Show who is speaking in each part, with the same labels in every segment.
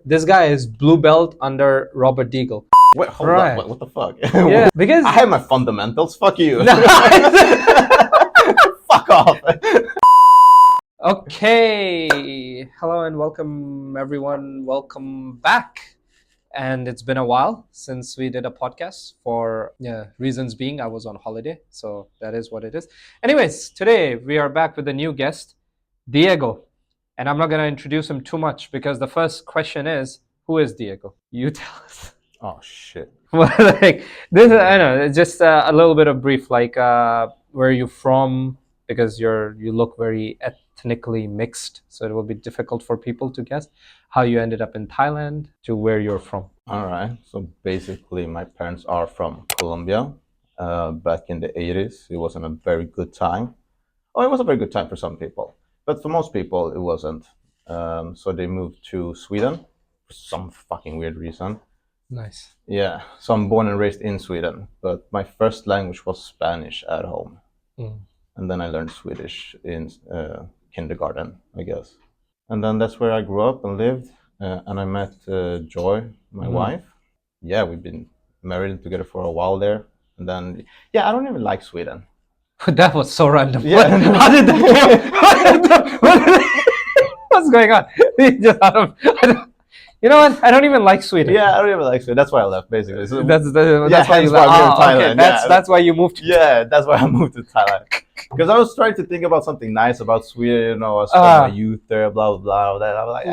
Speaker 1: This guy is blue belt under Robert Degle.
Speaker 2: Wait, hold
Speaker 1: Right.
Speaker 2: on. What the fuck?
Speaker 1: Yeah, because
Speaker 2: I have my fundamentals. Fuck you.
Speaker 1: No.
Speaker 2: Fuck off.
Speaker 1: Okay. Hello and welcome, everyone. Welcome back. And it's been a while since we did a podcast for reasons being I was on holiday. So that is what it is. Anyways, today we are back with a new guest, Diego. And I'm not going to introduce him too much because the first question is, who is Diego? You tell us.
Speaker 2: Oh shit.
Speaker 1: Well, like this, I know. It's just a little bit of brief. Like, where are you from? Because you look very ethnically mixed, so it will be difficult for people to guess how you ended up in Thailand to where you're from.
Speaker 2: All right. So basically, my parents are from Colombia. Back in the 80s, it wasn't a very good time. Oh, it was a very good time for some people, but for most people, it wasn't. So they moved to Sweden for some fucking weird reason.
Speaker 1: Nice.
Speaker 2: Yeah. So I'm born and raised in Sweden, but my first language was Spanish at home. And then I learned Swedish in kindergarten, I guess. And then that's where I grew up and lived. And I met Joy, my wife. Yeah, we've been married together for a while there. And then, I don't even like Sweden.
Speaker 1: That was so random.
Speaker 2: Yeah.
Speaker 1: How did that What's going on? You know what? I don't even like Sweden.
Speaker 2: Yeah, I don't even like Sweden. That's why I left, basically. So,
Speaker 1: That's why you
Speaker 2: hence why I'm here in Thailand.
Speaker 1: Okay. That's why you moved to
Speaker 2: Yeah, that's why I moved to Thailand. Because I was trying to think about something nice about Sweden. I spent my youth there, blah, blah, blah. I was like,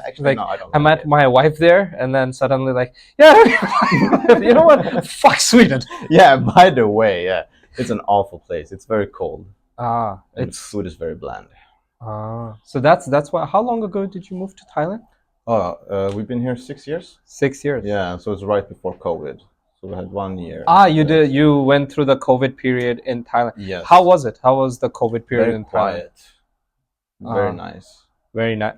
Speaker 2: actually,
Speaker 1: like,
Speaker 2: no, I don't
Speaker 1: I
Speaker 2: like
Speaker 1: met
Speaker 2: it.
Speaker 1: my wife there, and then suddenly like, you know what? Fuck Sweden.
Speaker 2: Yeah, by the way, it's an awful place. It's very cold. And the food is very bland.
Speaker 1: So that's why. How long ago did you move to Thailand?
Speaker 2: We've been here 6 years.
Speaker 1: 6 years.
Speaker 2: Yeah, so it's right before COVID. So we had 1 year.
Speaker 1: You went through the COVID period in Thailand.
Speaker 2: Yes.
Speaker 1: How was it? How was the COVID period
Speaker 2: Very
Speaker 1: in Thailand?
Speaker 2: quiet. Very nice.
Speaker 1: Very nice.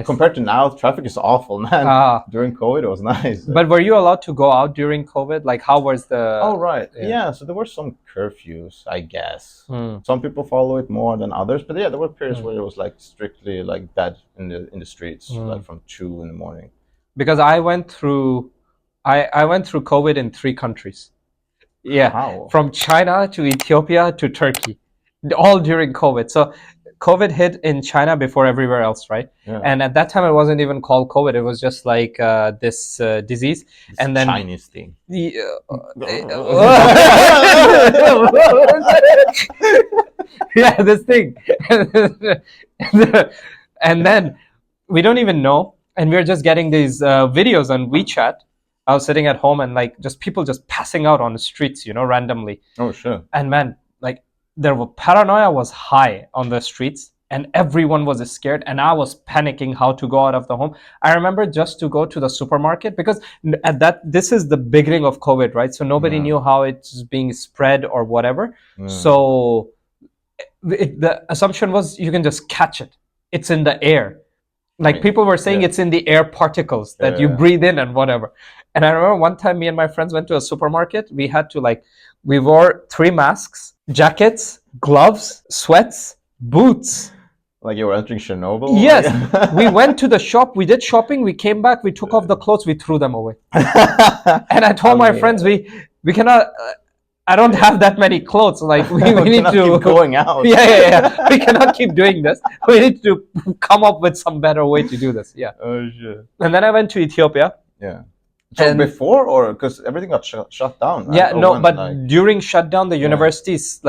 Speaker 2: Compared to now, traffic is awful, man. During COVID, it was nice.
Speaker 1: But were you allowed to go out during COVID? Like, how was the...
Speaker 2: Oh, right. Yeah, so there were some curfews, I guess. Some people follow it more than others. But yeah, there were periods where it was like strictly like that in the streets, like from 2 in the morning.
Speaker 1: Because I went through COVID in 3 countries. Yeah.
Speaker 2: How?
Speaker 1: From China to Ethiopia to Turkey. All during COVID. So COVID hit in China before everywhere else, right? Yeah. And at that time, it wasn't even called COVID. It was just like this disease. And then
Speaker 2: Chinese thing.
Speaker 1: Yeah, this thing. And then we don't even know. And we're just getting these videos on WeChat. I was sitting at home and like just people just passing out on the streets, randomly.
Speaker 2: Oh, sure.
Speaker 1: And man, like paranoia was high on the streets and everyone was scared and I was panicking how to go out of the home. I remember just to go to the supermarket because this is the beginning of COVID, right? So nobody knew how it's being spread or whatever. So the assumption was you can just catch it. It's in the air. Like people were saying it's in the air particles that you breathe in and whatever. And I remember one time me and my friends went to a supermarket. We had to we wore 3 masks, jackets, gloves, sweats, boots.
Speaker 2: Like you were entering Chernobyl?
Speaker 1: Yes. We went to the shop. We did shopping. We came back. We took off the clothes. We threw them away. And I told my friends, we cannot... I don't have that many clothes. Like we need to
Speaker 2: keep going out.
Speaker 1: Yeah. We cannot keep doing this. We need to come up with some better way to do this. Yeah.
Speaker 2: Oh shit.
Speaker 1: And then I went to Ethiopia.
Speaker 2: Yeah. So before or because everything got shut down? Right?
Speaker 1: Yeah. During shutdown, the universities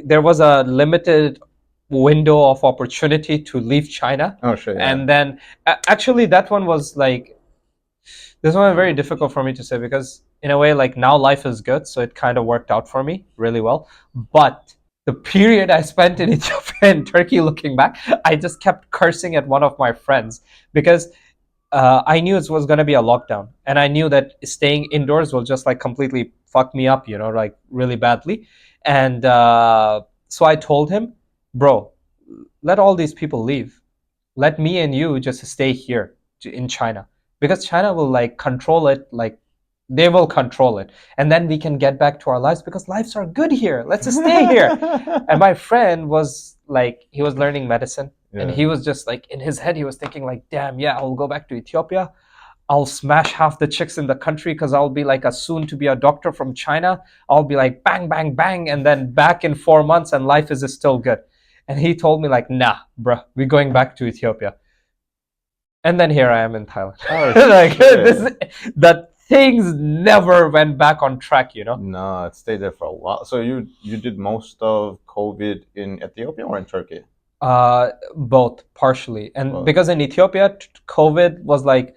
Speaker 1: there was a limited window of opportunity to leave China.
Speaker 2: Oh shit. Yeah.
Speaker 1: And then actually that one was this one was very difficult for me to say because in a way, now life is good, so it kind of worked out for me really well. But the period I spent in Ethiopia and Turkey, looking back, I just kept cursing at one of my friends because I knew it was going to be a lockdown. And I knew that staying indoors will just completely fuck me up, really badly. And so I told him, bro, let all these people leave. Let me and you just stay here in China. Because China will control it, they will control it. And then we can get back to our lives because lives are good here. Let's just stay here. And my friend was he was learning medicine. And he was just in his head, he was thinking damn, yeah, I'll go back to Ethiopia. I'll smash half the chicks in the country because I'll be like a soon to be a doctor from China. I'll be like bang, bang, bang, and then back in 4 months and life is still good. And he told me like, nah, bruh, we're going back to Ethiopia. And then here I am in Thailand.
Speaker 2: Oh,
Speaker 1: like that things never went back on track, you know?
Speaker 2: No, it stayed there for a while. So you did most of COVID in Ethiopia or in Turkey?
Speaker 1: Both partially, and
Speaker 2: Both.
Speaker 1: because in Ethiopia, COVID was like,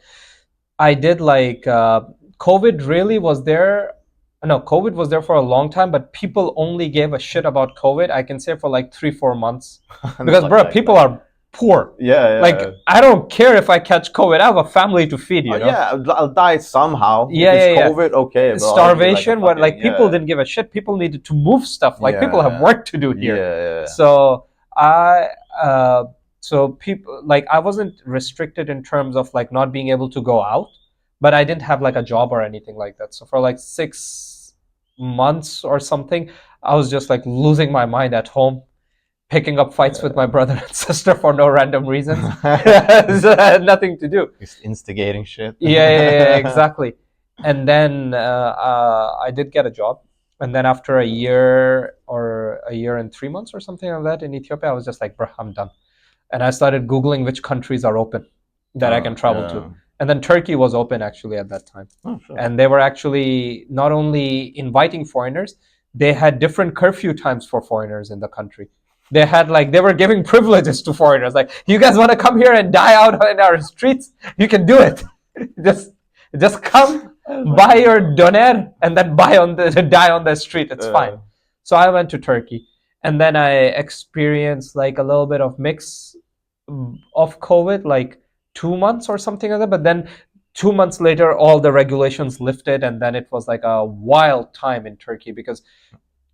Speaker 1: I did like COVID really was there. No, COVID was there for a long time, but people only gave a shit about COVID. I can say for like 3-4 months, because
Speaker 2: Like
Speaker 1: bro, people are poor.
Speaker 2: Yeah,
Speaker 1: Like
Speaker 2: yeah.
Speaker 1: I don't care if I catch COVID. I have a family to feed. You know.
Speaker 2: Yeah, I'll die somehow.
Speaker 1: Yeah,
Speaker 2: if it's
Speaker 1: yeah.
Speaker 2: COVID, okay. But
Speaker 1: Starvation,
Speaker 2: like
Speaker 1: when like people didn't give a shit. People needed to move stuff. Like people have
Speaker 2: Yeah.
Speaker 1: work to do here.
Speaker 2: Yeah.
Speaker 1: So I so people like I wasn't restricted in terms of like not being able to go out, but I didn't have like a job or anything like that. So for like 6 months or something, I was just like losing my mind at home, picking up fights with my brother and sister for no random reasons. So I had nothing to do.
Speaker 2: Just instigating shit.
Speaker 1: Yeah, exactly. And then I did get a job. And then after a year or a year and 3 months or something like that in Ethiopia, I was just like, bruh, I'm done. And I started Googling which countries are open that I can travel to. And then Turkey was open actually at that time.
Speaker 2: Oh, sure.
Speaker 1: And they were actually not only inviting foreigners, they had different curfew times for foreigners in the country. They had like, they were giving privileges to foreigners. Like, you guys want to come here and die out in our streets? You can do it. just come, buy your doner, and then die on the street. It's fine. So I went to Turkey, and then I experienced like a little bit of mix of COVID, like 2 months or something like that. But then 2 months later, all the regulations lifted, and then it was like a wild time in Turkey because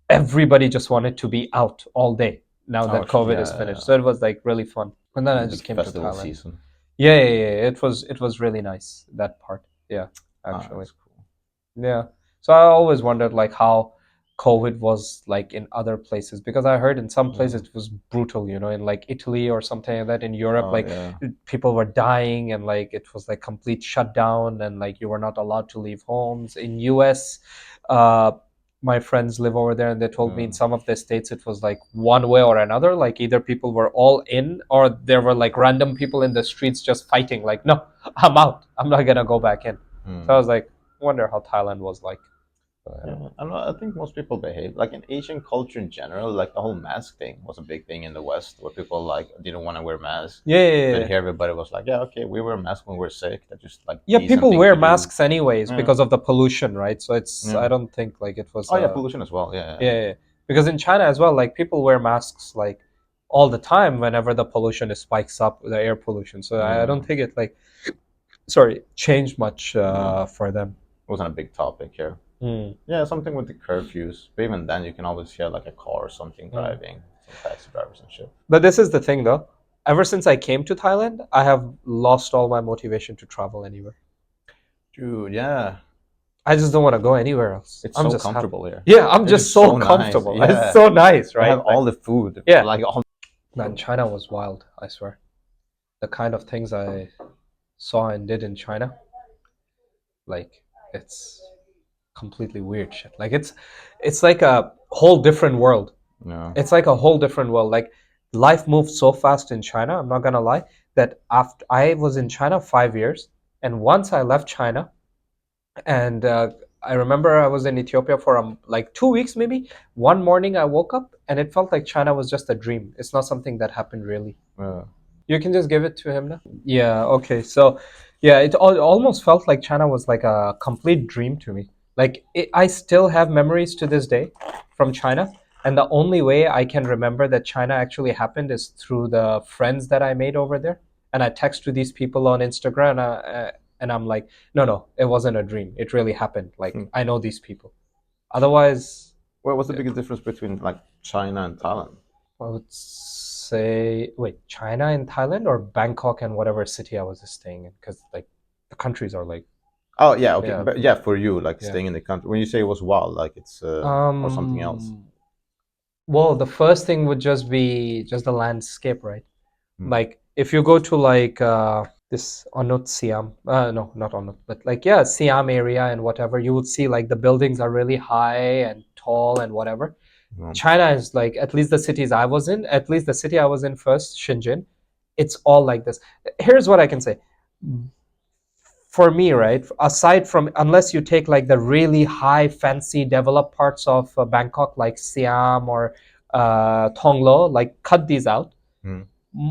Speaker 1: everybody just wanted to be out all day now that COVID is finished. So it was like really fun. And then I just came to Thailand.
Speaker 2: Season.
Speaker 1: Yeah. It was really nice, that part. Yeah, actually.
Speaker 2: That's cool.
Speaker 1: Yeah. So I always wondered like how COVID was like in other places, because I heard in some places it was brutal, you know, in like Italy or something like that, in Europe, people were dying and like it was like complete shutdown and like you were not allowed to leave homes. In US, my friends live over there and they told me in some of the states it was like one way or another, like either people were all in or there were like random people in the streets just fighting like, no, I'm out, I'm not gonna go back in. So I was like, wonder how Thailand was like.
Speaker 2: I think most people behave like in Asian culture in general. Like the whole mask thing was a big thing in the West, where people like didn't want to wear masks. But here everybody was like, yeah, okay, we wear masks when we're sick. That just like
Speaker 1: people wear masks anyways because of the pollution, right? So it's I don't think like it was.
Speaker 2: Pollution as well.
Speaker 1: Yeah. Because in China as well, like people wear masks like all the time whenever the pollution spikes up, the air pollution. So I don't think it like changed much for them.
Speaker 2: It wasn't a big topic here. Yeah, something with the curfews. But even then, you can always hear like a car or something driving, some taxi drivers and shit.
Speaker 1: But this is the thing, though. Ever since I came to Thailand, I have lost all my motivation to travel anywhere.
Speaker 2: Dude, yeah.
Speaker 1: I just don't want to go anywhere else.
Speaker 2: I'm so comfortable here.
Speaker 1: Yeah, I'm just so comfortable.
Speaker 2: Nice. Yeah.
Speaker 1: It's so nice, right?
Speaker 2: I have all the food.
Speaker 1: Yeah.
Speaker 2: Like all.
Speaker 1: Man, China was wild, I swear. The kind of things I saw and did in China, like, it's completely weird shit. Like it's like a whole different world.
Speaker 2: Yeah.
Speaker 1: It's like a whole different world. Like life moves so fast in China, I'm not gonna lie, that after I was in China 5 years, and once I left China, and I remember I was in Ethiopia for like 2 weeks maybe. One morning I woke up and it felt like China was just a dream. It's not something that happened really.
Speaker 2: Yeah.
Speaker 1: You can just give it to him now. Yeah. Okay. So yeah, it almost felt like China was like a complete dream to me. Like I still have memories to this day from China, and the only way I can remember that China actually happened is through the friends that I made over there. And I text to these people on Instagram, and I'm like, no, it wasn't a dream. It really happened. Like I know these people. Otherwise,
Speaker 2: well, what's the biggest difference between like China and Thailand?
Speaker 1: I would say, wait, China and Thailand, or Bangkok and whatever city I was staying in, because like the countries are like.
Speaker 2: Oh yeah, okay, but yeah, for you, like staying in the country. When you say it was wild, like it's or something else.
Speaker 1: Well, the first thing would just be just the landscape, right? Like if you go to like this Onut Siam, no, not Onut, but like, yeah, Siam area and whatever, you would see like the buildings are really high and tall and whatever. China is like, at least the cities I was in, at least the city I was in first, Shenzhen, it's all like this. Here's what I can say. For me, right, aside from, unless you take like the really high, fancy, developed parts of Bangkok, like Siam or Thonglo, like cut these out.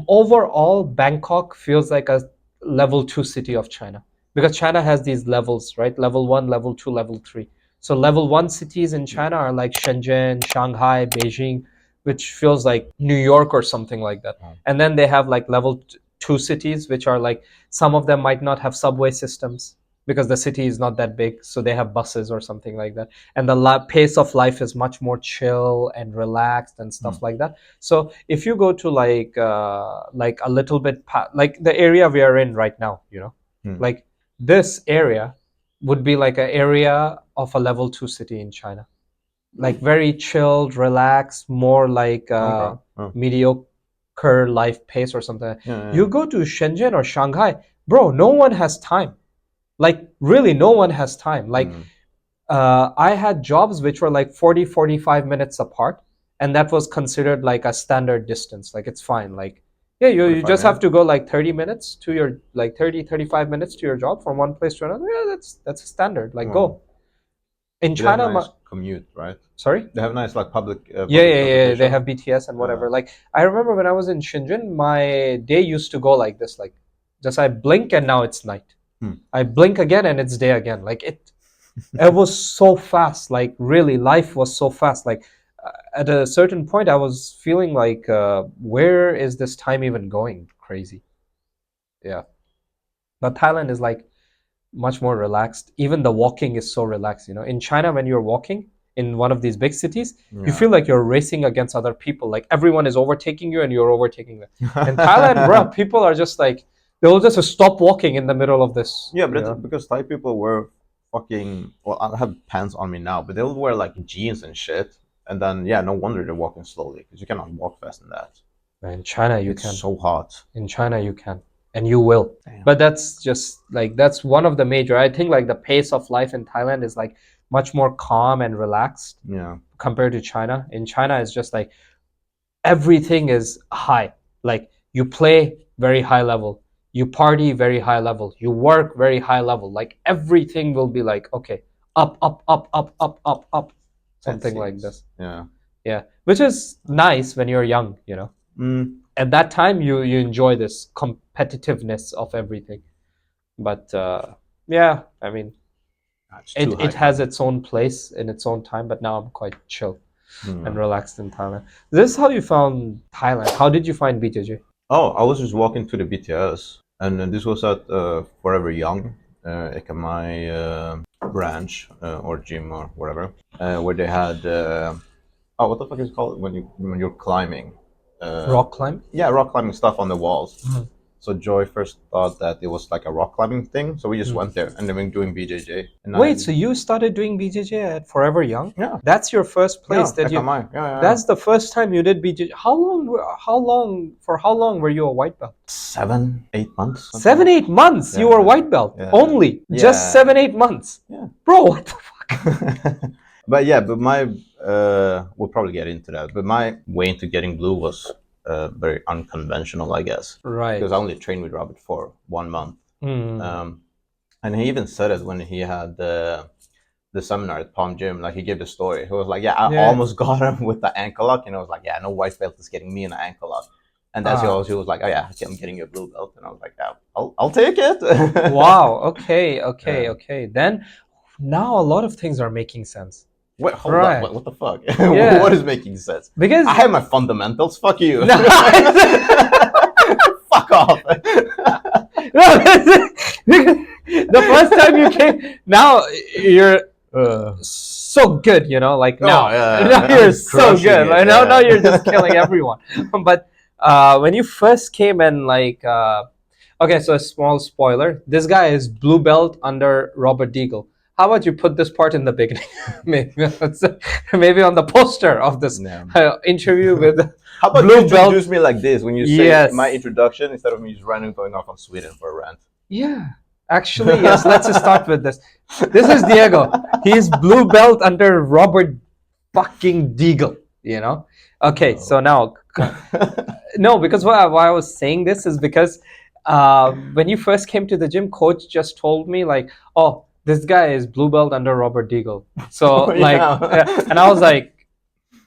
Speaker 1: Overall, Bangkok feels like a level 2 city of China, because China has these levels, right? Level 1, level 2, level 3. So level 1 cities in China are like Shenzhen, Shanghai, Beijing, which feels like New York or something like that. And then they have like level 2 cities, which are like, some of them might not have subway systems because the city is not that big, so they have buses or something like that, and the pace of life is much more chill and relaxed and stuff like that. So if you go to like a little bit like the area we are in right now, like this area would be like an area of a level 2 city in China, like very chilled, relaxed, more like mediocre life pace or something. You go to Shenzhen or Shanghai, bro, no one has time. Like, really, no one has time. Like, I had jobs which were like 40, 45 minutes apart, and that was considered like a standard distance. Like, it's fine. Like, yeah, you just have to go like 30 minutes to your, like 30, 35 minutes to your job from one place to another. Yeah, that's a standard. Like, go. In
Speaker 2: They have
Speaker 1: China,
Speaker 2: nice commute, right?
Speaker 1: Sorry?
Speaker 2: They have nice like public.
Speaker 1: Yeah. They have BTS and whatever. Like, I remember when I was in Shenzhen, my day used to go like this. Like, just I blink and now it's night. I blink again and it's day again. Like, it was so fast. Like, really, life was so fast. Like, at a certain point, I was feeling like, where is this time even going? Crazy. Yeah. But Thailand is like much more relaxed. Even the walking is so relaxed. In China, when you're walking in one of these big cities, you feel like you're racing against other people. Like, everyone is overtaking you and you're overtaking them. In Thailand, bro, people are just like, they'll just stop walking in the middle of this.
Speaker 2: Yeah, but because Thai people were fucking. Well, I have pants on me now, but they'll wear like jeans and shit. And then, yeah, no wonder they're walking slowly, because you cannot walk fast in that.
Speaker 1: In China, you
Speaker 2: It's
Speaker 1: can.
Speaker 2: so hot.
Speaker 1: In China, you can. And you will.
Speaker 2: Damn.
Speaker 1: But that's just like, that's one of the major. I think like the pace of life in Thailand is like much more calm and relaxed.
Speaker 2: Yeah.
Speaker 1: Compared to China. In China, it's just like everything is high. Like, you play very high level, you party very high level, you work very high level. Like, everything will be like, okay, up, something like this. Yeah, which is nice when you're young. At that time, you enjoy this competitiveness of everything. But yeah, I mean, it has its own place in its own time. But now I'm quite chill and relaxed in Thailand. This is how you found Thailand. How did you find BJJ?
Speaker 2: Oh, I was just walking to the BTS, and this was at Forever Young, like my branch or gym or whatever, where they had what the fuck is it called when you're climbing?
Speaker 1: Rock climb?
Speaker 2: Yeah, rock climbing stuff on the walls. So Joy first thought that it was like a rock climbing thing, so we just went there and then we were doing BJJ. And
Speaker 1: so you started doing BJJ at Forever Young?
Speaker 2: Yeah.
Speaker 1: That's your first place that you.
Speaker 2: Yeah.
Speaker 1: That's the first time you did BJJ. How long were you a white belt?
Speaker 2: 7, 8 months.
Speaker 1: 7, 8 months. You were a white belt only. Just 7, 8 months.
Speaker 2: Yeah.
Speaker 1: Bro, what the fuck?
Speaker 2: But my we'll probably get into that. But my way into getting blue was very unconventional, I guess.
Speaker 1: Right.
Speaker 2: Because I only trained with Robert for 1 month. And he even said it when he had the seminar at Palm Gym. Like, he gave the story. He was like, I almost got him with the ankle lock. And I was like, yeah, no white belt is getting me in an ankle lock. And that's he was like, oh yeah, I'm getting you a blue belt. And I was like, yeah, I'll take it.
Speaker 1: Wow. Okay. Then now a lot of things are making sense.
Speaker 2: Wait, hold up. What the fuck? Yeah. What is making sense?
Speaker 1: Because
Speaker 2: I have my fundamentals. Fuck you. Fuck off.
Speaker 1: The first time you came, now you're so good, like now you're so good. Like, now you're just killing everyone. But when you first came and like, okay, so a small spoiler, this guy is blue belt under Robert Degle. how about you put this part in the beginning? maybe on the poster of this interview with
Speaker 2: How about
Speaker 1: blue
Speaker 2: you introduce me like this when you say
Speaker 1: Yes.
Speaker 2: my introduction instead of me just randomly going off on Sweden for a rant?
Speaker 1: Yeah, actually, yes. Let's just start with this. This is Diego. He's blue belt under Robert fucking Degle. You know. Okay, so now, no, because why I was saying this is because when you first came to the gym, coach just told me like, oh, this guy is blue belt under Robert Degle. So like, and I was like,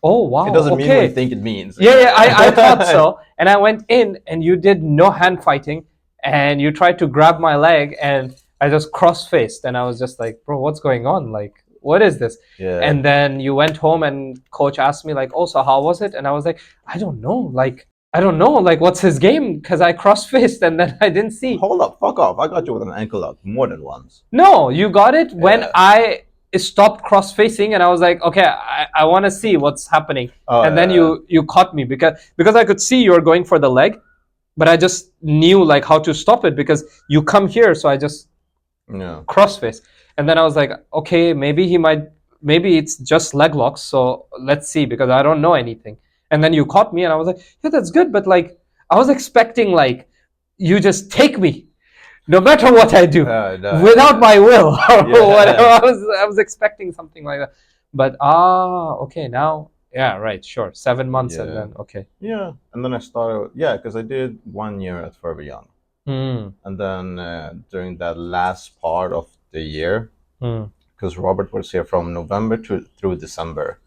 Speaker 1: oh wow,
Speaker 2: It doesn't
Speaker 1: okay.
Speaker 2: mean what you think it means.
Speaker 1: Yeah, I thought so. And I went in, and you did no hand fighting, and you tried to grab my leg, and I just cross-faced, and I was just like, bro, what's going on? Like, what is this?
Speaker 2: Yeah.
Speaker 1: And then you went home, and coach asked me like, oh, so how was it? And I was like, I don't know, like what's his game? Because I cross-faced, and then I didn't see.
Speaker 2: Hold up, fuck off! I got you with an ankle lock more than once.
Speaker 1: No, you got it when I stopped cross-facing, and I was like, okay, I want to see what's happening. And then you caught me because I could see you were going for the leg, but I just knew like how to stop it because you come here, so I just cross-face. And then I was like, okay, maybe it's just leg locks, so let's see, because I don't know anything. And then you caught me, and I was like, yeah, that's good, but like I was expecting like you just take me no matter what I do, without my will or whatever. I was expecting something like that. But okay, now, yeah, right, sure, 7 months, and then okay.
Speaker 2: Yeah, and then I started, because I did 1 year at Forever Young. And then during that last part of the year, because Robert was here from November through December,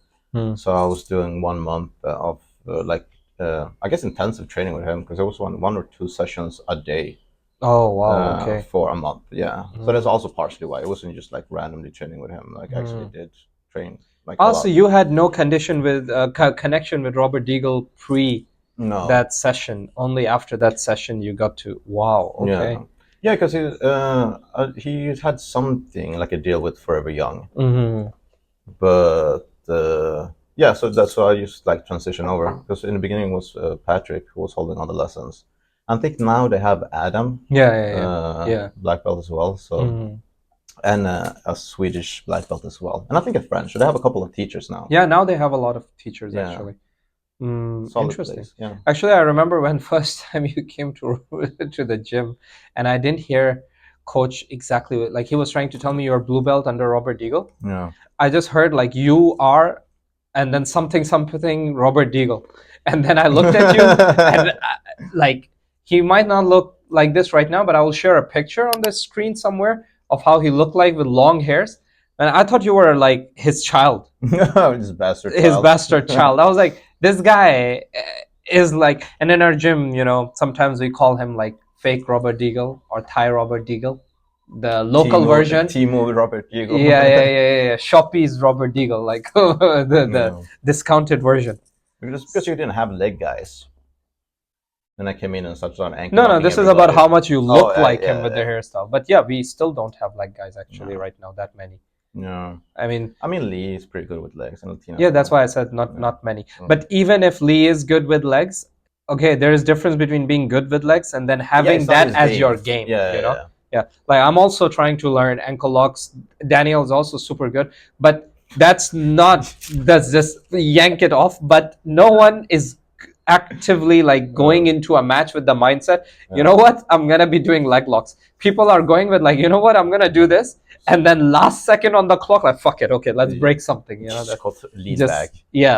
Speaker 2: so I was doing 1 month of I guess intensive training with him, because there was one or two sessions a day.
Speaker 1: Oh wow! Okay.
Speaker 2: For a month, yeah. So that's also partially why it wasn't just like randomly training with him. Like actually did train. Like
Speaker 1: also, you had no connection with connection with Robert Degle pre that session. Only after that session you got to. Wow. Okay.
Speaker 2: Yeah, because he had something like a deal with Forever Young. But so that's why I just like transition over, because in the beginning was Patrick who was holding all the lessons. I think now they have Adam, black belt as well. So, and a Swedish black belt as well, and I think a French. So they have a couple of teachers now.
Speaker 1: Yeah, now they have a lot of teachers actually. Interesting.
Speaker 2: Place, yeah.
Speaker 1: Actually, I remember when first time you came to the gym, and I didn't hear coach exactly like he was trying to tell me you're blue belt under Robert Degle.
Speaker 2: Yeah.
Speaker 1: I just heard like you are, and then something Robert Degle, and then I looked at you and like. He might not look like this right now, but I will share a picture on the screen somewhere of how he looked like with long hairs. And I thought you were like his child.
Speaker 2: His bastard child.
Speaker 1: His bastard child. I was like, this guy is like, and in our gym, sometimes we call him like fake Robert Degle or Thai Robert Degle. The local version.
Speaker 2: T-Move Robert Degle.
Speaker 1: Yeah. Shopee's Robert Degle, like the discounted version.
Speaker 2: Because you didn't have leg guys. Then I came in and started on ankle.
Speaker 1: No, this is about how much you look like him with the hairstyle. But yeah, we still don't have leg guys actually right now, that many.
Speaker 2: No.
Speaker 1: I mean
Speaker 2: Lee is pretty good with legs. And
Speaker 1: yeah, that's why I said not many. But even if Lee is good with legs, okay, there is difference between being good with legs and then having that as your game. Yeah. Like I'm also trying to learn ankle locks. Daniel's also super good, but that's just yank it off. But no one is actively like going into a match with the mindset, you know what, I'm gonna be doing leg locks. People are going with like, you know what, I'm gonna do this, and then last second on the clock, like fuck it, okay, let's break something,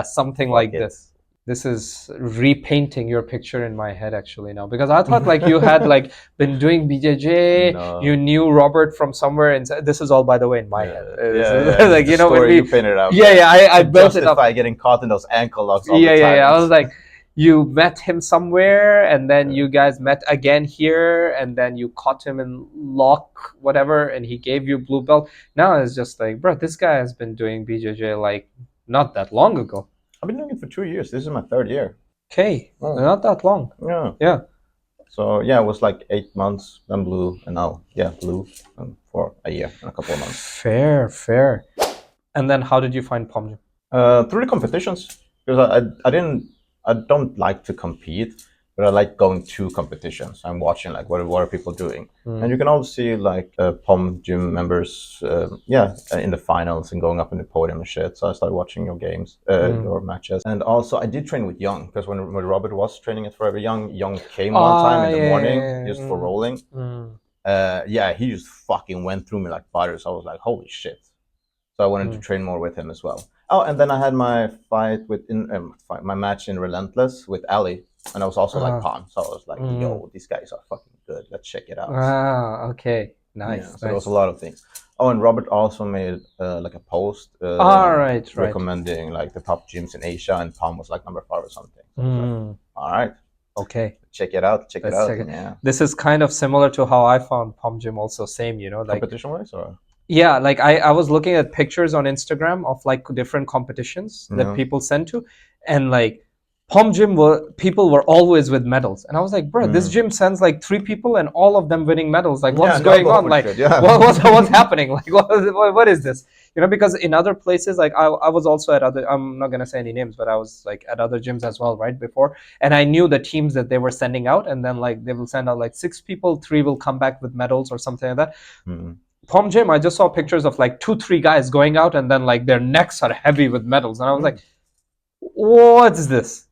Speaker 1: something like this. This is repainting your picture in my head actually now, because I thought like you had like been doing BJJ, you knew Robert from somewhere, and this is all by the way in my head. Like when
Speaker 2: you painted out.
Speaker 1: I built it up
Speaker 2: by getting caught in those ankle locks all
Speaker 1: the time. I was like, you met him somewhere, and then you guys met again here, and then you caught him in lock, whatever, and he gave you blue belt. Now it's just like, bro, this guy has been doing BJJ like not that long ago.
Speaker 2: I've been doing it for 2 years. This is my 3rd year.
Speaker 1: Okay, not that long. Yeah.
Speaker 2: So it was like 8 months, then blue, and now blue for a year and a couple of months.
Speaker 1: Fair. And then how did you find Pom Gym?
Speaker 2: Through the competitions, because I don't like to compete, but I like going to competitions. I'm watching like what are people doing, and you can also see like POM gym members, in the finals and going up in the podium and shit. So I started watching your games, your matches, and also I did train with Young because when Robert was training at Forever Young came one time in the morning just for rolling. He just fucking went through me like butter. So I was like, holy shit. So I wanted to train more with him as well. Oh, and then I had my fight my match in Relentless with Ali, and I was also like POM. So I was like, yo, these guys are fucking good. Let's check it out.
Speaker 1: Okay. Nice.
Speaker 2: Yeah, so there was a lot of things. Oh, and Robert also made like a post recommending like the top gyms in Asia, and POM was like number 5 or something. So I was like, all right.
Speaker 1: Okay.
Speaker 2: Check it out. Check it out. Yeah.
Speaker 1: This is kind of similar to how I found POM gym also. Same, you know, like
Speaker 2: competition-wise or?
Speaker 1: Yeah, like I was looking at pictures on Instagram of like different competitions that people send to, and like POM gym people were always with medals, and I was like, bro, this gym sends like 3 people and all of them winning medals. Like, what's going on? Like, what's happening? Like, what is this? You know, because in other places, like I was also at other, I'm not gonna say any names, but I was like at other gyms as well, right before, and I knew the teams that they were sending out, and then like they will send out like 6 people, 3 will come back with medals or something like that. POM gym, I just saw pictures of like 2-3 guys going out, and then like their necks are heavy with medals, and I was like, what's this?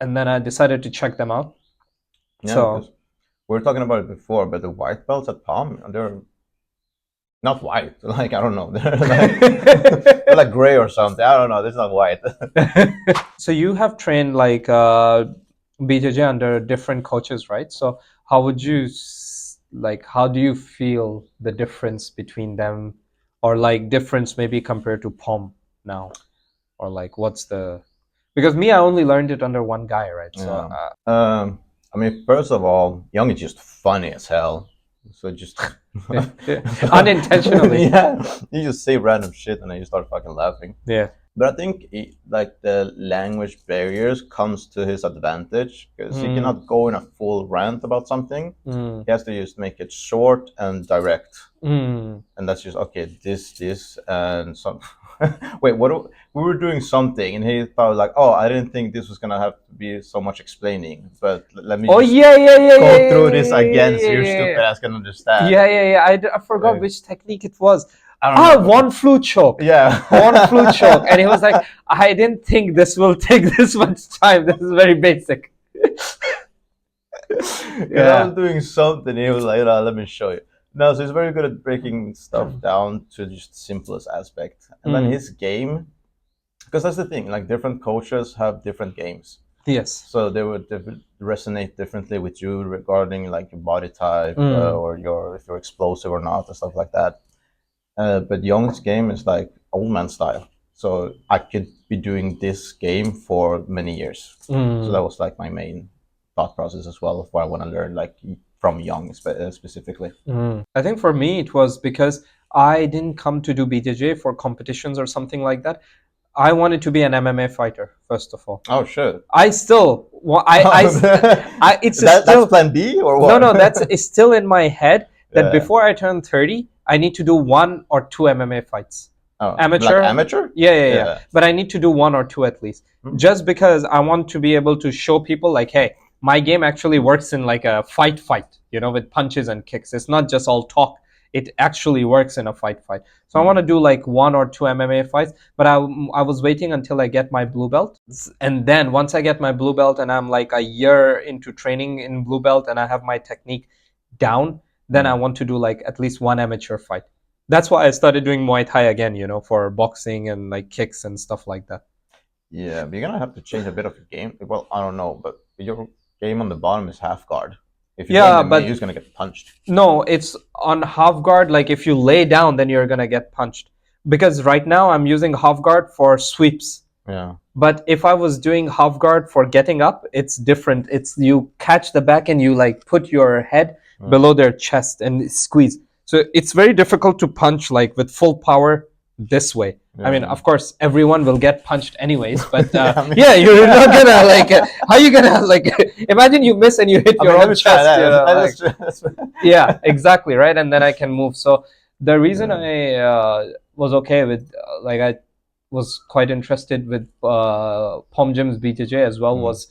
Speaker 1: And then I decided to check them out.
Speaker 2: Yeah, so we were talking about it before, but the white belts at POM, they're not white. Like, I don't know, they're like gray or something. I don't know. This is not white.
Speaker 1: So you have trained like BJJ under different coaches, right? So how would you how do you feel the difference between them, or like difference maybe compared to POM now, or like what's the, because me, I only learned it under one guy, right? So
Speaker 2: I mean, first of all, Young is just funny as hell. So just
Speaker 1: unintentionally,
Speaker 2: you just say random shit and then you start fucking laughing.
Speaker 1: Yeah.
Speaker 2: But I think like the language barriers comes to his advantage because he cannot go in a full rant about something. He has to just make it short and direct. And that's just, okay, this, and some. Wait, we were doing something, and he thought like, oh, I didn't think this was gonna have to be so much explaining, but let me go through this again so your stupid ass can understand.
Speaker 1: I forgot which technique it was. One flute choke.
Speaker 2: Yeah.
Speaker 1: One flute choke. And he was like, I didn't think this will take this much time. This is very basic.
Speaker 2: I was doing something. He was like, let me show you. No, so he's very good at breaking stuff down to just the simplest aspect. And then his game, because that's the thing, like different coaches have different games.
Speaker 1: Yes.
Speaker 2: So they would resonate differently with you regarding like your body type or if you're explosive or not and stuff like that. But Young's game is like old man style. So I could be doing this game for many years. So that was like my main thought process as well of what I want to learn, like from Young specifically.
Speaker 1: I think for me it was because I didn't come to do BJJ for competitions or something like that. I wanted to be an MMA fighter, first of all.
Speaker 2: Oh shit!
Speaker 1: I still,
Speaker 2: that's plan B or what?
Speaker 1: No, it's still in my head that before I turn 30, I need to do 1 or 2 MMA fights.
Speaker 2: Oh,
Speaker 1: amateur?
Speaker 2: Like amateur?
Speaker 1: Yeah. But I need to do 1 or 2 at least, just because I want to be able to show people like, hey, my game actually works in like a fight, you know, with punches and kicks. It's not just all talk. It actually works in a fight. So I want to do like 1 or 2 MMA fights, but I was waiting until I get my blue belt. And then once I get my blue belt and I'm like a year into training in blue belt and I have my technique down, then I want to do like at least 1 amateur fight. That's why I started doing Muay Thai again, you know, for boxing and like kicks and stuff like that.
Speaker 2: Yeah, but you're going to have to change a bit of your game. Well, I don't know, but your game on the bottom is half guard. If you but he's gonna get punched.
Speaker 1: No, it's on half guard. Like if you lay down, then you're gonna get punched. Because right now I'm using half guard for sweeps.
Speaker 2: Yeah.
Speaker 1: But if I was doing half guard for getting up, it's different. It's you catch the back and you like put your head below their chest and squeeze. So it's very difficult to punch like with full power this way. Yeah. I mean, of course, everyone will get punched anyways, but you're not gonna like, how you gonna like, imagine you miss and you hit your own chest. Yeah, exactly, right? And then I can move. So the reason I was okay with, like I was quite interested with POM Gym's BJJ as well was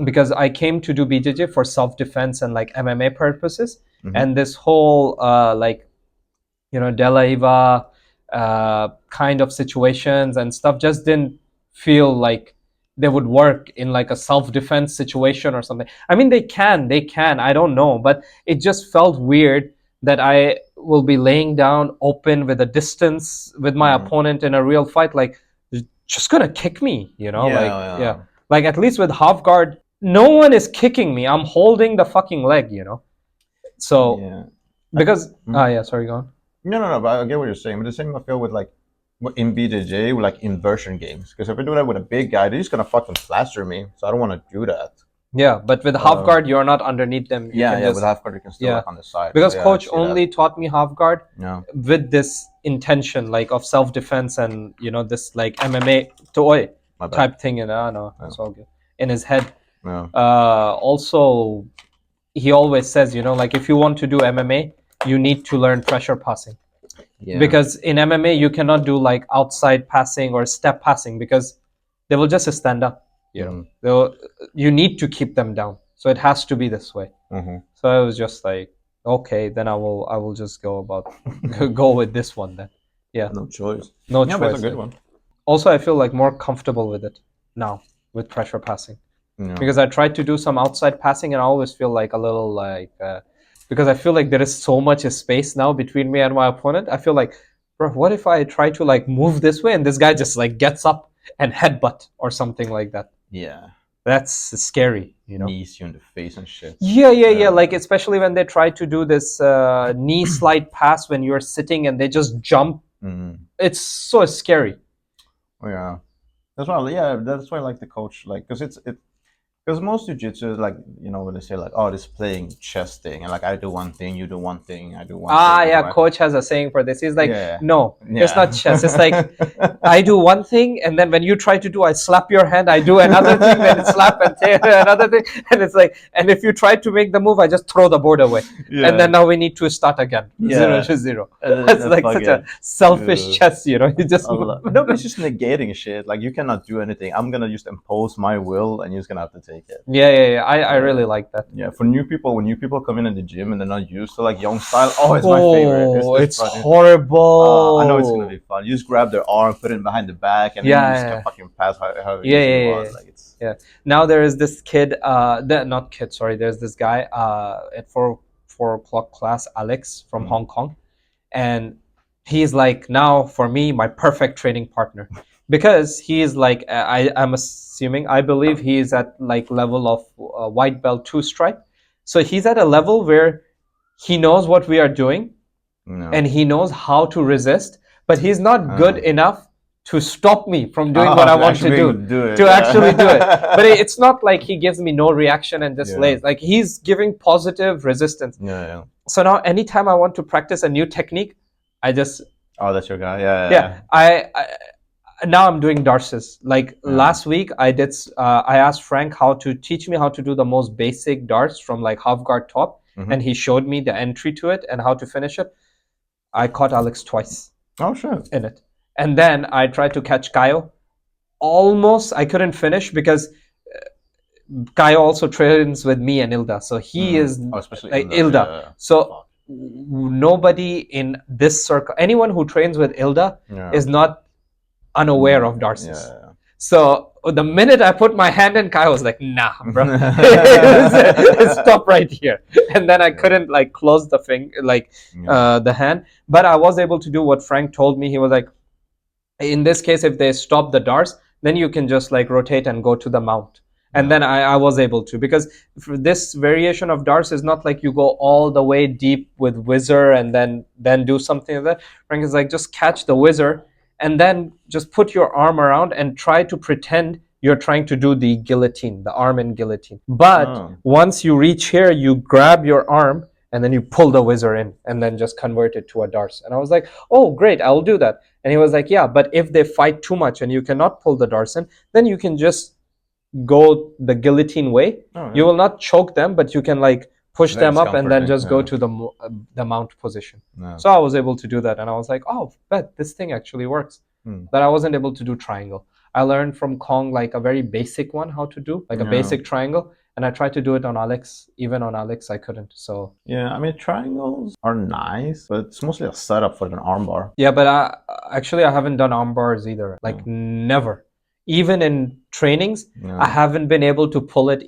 Speaker 1: because I came to do BJJ for self-defense and like MMA purposes,
Speaker 2: Mhm.
Speaker 1: and this whole like De La Iva kind of situations and stuff just didn't feel like they would work in like a self-defense situation or something. I mean, they can, I don't know, but it just felt weird that I will be laying down open with a distance with my opponent in a real fight, like just gonna kick me, like at least with half guard, no one is kicking me. I'm holding the fucking leg, So
Speaker 2: Yeah.
Speaker 1: because yeah, sorry, go on.
Speaker 2: No, but I get what you're saying. But the same I feel with like in BJJ, with like inversion games. Because if I do that with a big guy, they're just gonna fucking plaster me. So I don't want to do that.
Speaker 1: Yeah, but with half guard, you're not underneath them. You can just,
Speaker 2: with half guard, you can still like on the side.
Speaker 1: because
Speaker 2: So,
Speaker 1: coach
Speaker 2: I see
Speaker 1: only taught me half guard
Speaker 2: that.
Speaker 1: with this intention, like of self defense and this like MMA toy
Speaker 2: My bad.
Speaker 1: type thing, and no, it's all good in his head.
Speaker 2: Yeah.
Speaker 1: Also, he always says, like if you want to do MMA, you need to learn pressure passing.
Speaker 2: Yeah.
Speaker 1: Because in MMA you cannot do like outside passing or step passing because they will just stand up. You need to keep them down, so it has to be this way. So I was just like, okay, then I will just go with this one then. Yeah,
Speaker 2: No choice.
Speaker 1: no
Speaker 2: Yeah,
Speaker 1: choice.
Speaker 2: but it's a good one.
Speaker 1: Also, I feel like more comfortable with it now with pressure passing. Because I tried to do some outside passing and I always feel like a little like because I feel like there is so much space now between me and my opponent. I feel like, bro, what if I try to like move this way and this guy just like gets up and headbutt or something like that?
Speaker 2: Yeah.
Speaker 1: That's scary,
Speaker 2: Knees you in the face and shit.
Speaker 1: Yeah. Like especially when they try to do this knee slide pass when you're sitting and they just jump. It's so scary.
Speaker 2: Yeah. That's why. Yeah, that's why I like the coach, like, because most jiu-jitsu is like, when they say like, oh, this playing chess thing, and like I do one thing, you do one thing, I do one thing.
Speaker 1: Yeah, coach has a saying for this. He's like, no,
Speaker 2: Yeah.
Speaker 1: it's not chess. It's like I do one thing, and then when you try to do, I slap your hand. I do another thing, then slap and take another thing, and it's like, and if you try to make the move, I just throw the board away, and then now we need to start again. 0-0. That's like such a selfish chess, You just
Speaker 2: no, but it's just negating shit. Like you cannot do anything. I'm gonna just impose my will, and you're just gonna have to take it.
Speaker 1: Yeah. I really like that.
Speaker 2: Yeah, for new people, when new people come in the gym and they're not used to like young style, it's my favorite.
Speaker 1: It's horrible.
Speaker 2: I know it's gonna be fun. You just grab their arm, put it behind the back, and then you just fucking pass how
Speaker 1: you
Speaker 2: want. Like it's
Speaker 1: Now there is this kid, there's this guy at 4 o'clock class, Alex from Hong Kong, and he's like now for me my perfect training partner. Because he is like, I'm assuming, I believe he is at like level of white belt 2 stripe. So he's at a level where he knows what we are doing and he knows how to resist, but he's not good enough to stop me from doing what I want to do. Actually do it. But it's not like he gives me no reaction and just lays. Like he's giving positive resistance. So now anytime I want to practice a new technique, I just...
Speaker 2: Oh, that's your guy. Yeah.
Speaker 1: Now I'm doing darces. Like last week, I asked Frank how to teach me how to do the most basic darts from like half guard top, and he showed me the entry to it and how to finish it. I caught Alex twice.
Speaker 2: Oh shit!
Speaker 1: In it, and then I tried to catch Kaio. Almost, I couldn't finish because Kaio also trains with me and Ilda, so he is
Speaker 2: especially
Speaker 1: Ilda. So nobody in this circle, anyone who trains with Ilda, is not unaware of darces. So the minute I put my hand in, Kai was like, nah, bro. Stop right here. And then I couldn't like close the the hand. But I was able to do what Frank told me. He was like, in this case, if they stop the darts, then you can just like rotate and go to the mount. And then I was able to, because for this variation of darts is not like you go all the way deep with whizzer and then do something like that. Frank is like, just catch the whizzer and then just put your arm around and try to pretend you're trying to do the guillotine, the arm in guillotine. But once you reach here, you grab your arm and then you pull the whizzer in and then just convert it to a darts. And I was like, oh, great, I'll do that. And he was like, yeah, but if they fight too much and you cannot pull the darts in, then you can just go the guillotine way. You will not choke them, but you can like push them up and then just go to the mount position. So I was able to do that, and I was like, oh, bet this thing actually works. But I wasn't able to do triangle. I learned from Kong like a very basic one how to do, like a basic triangle, and I tried to do it on Alex. Even on Alex, I couldn't. So
Speaker 2: yeah, I mean triangles are nice, but it's mostly a setup for an armbar.
Speaker 1: yeah, but I haven't done arm bars either. Like never. Even in trainings, I haven't been able to pull it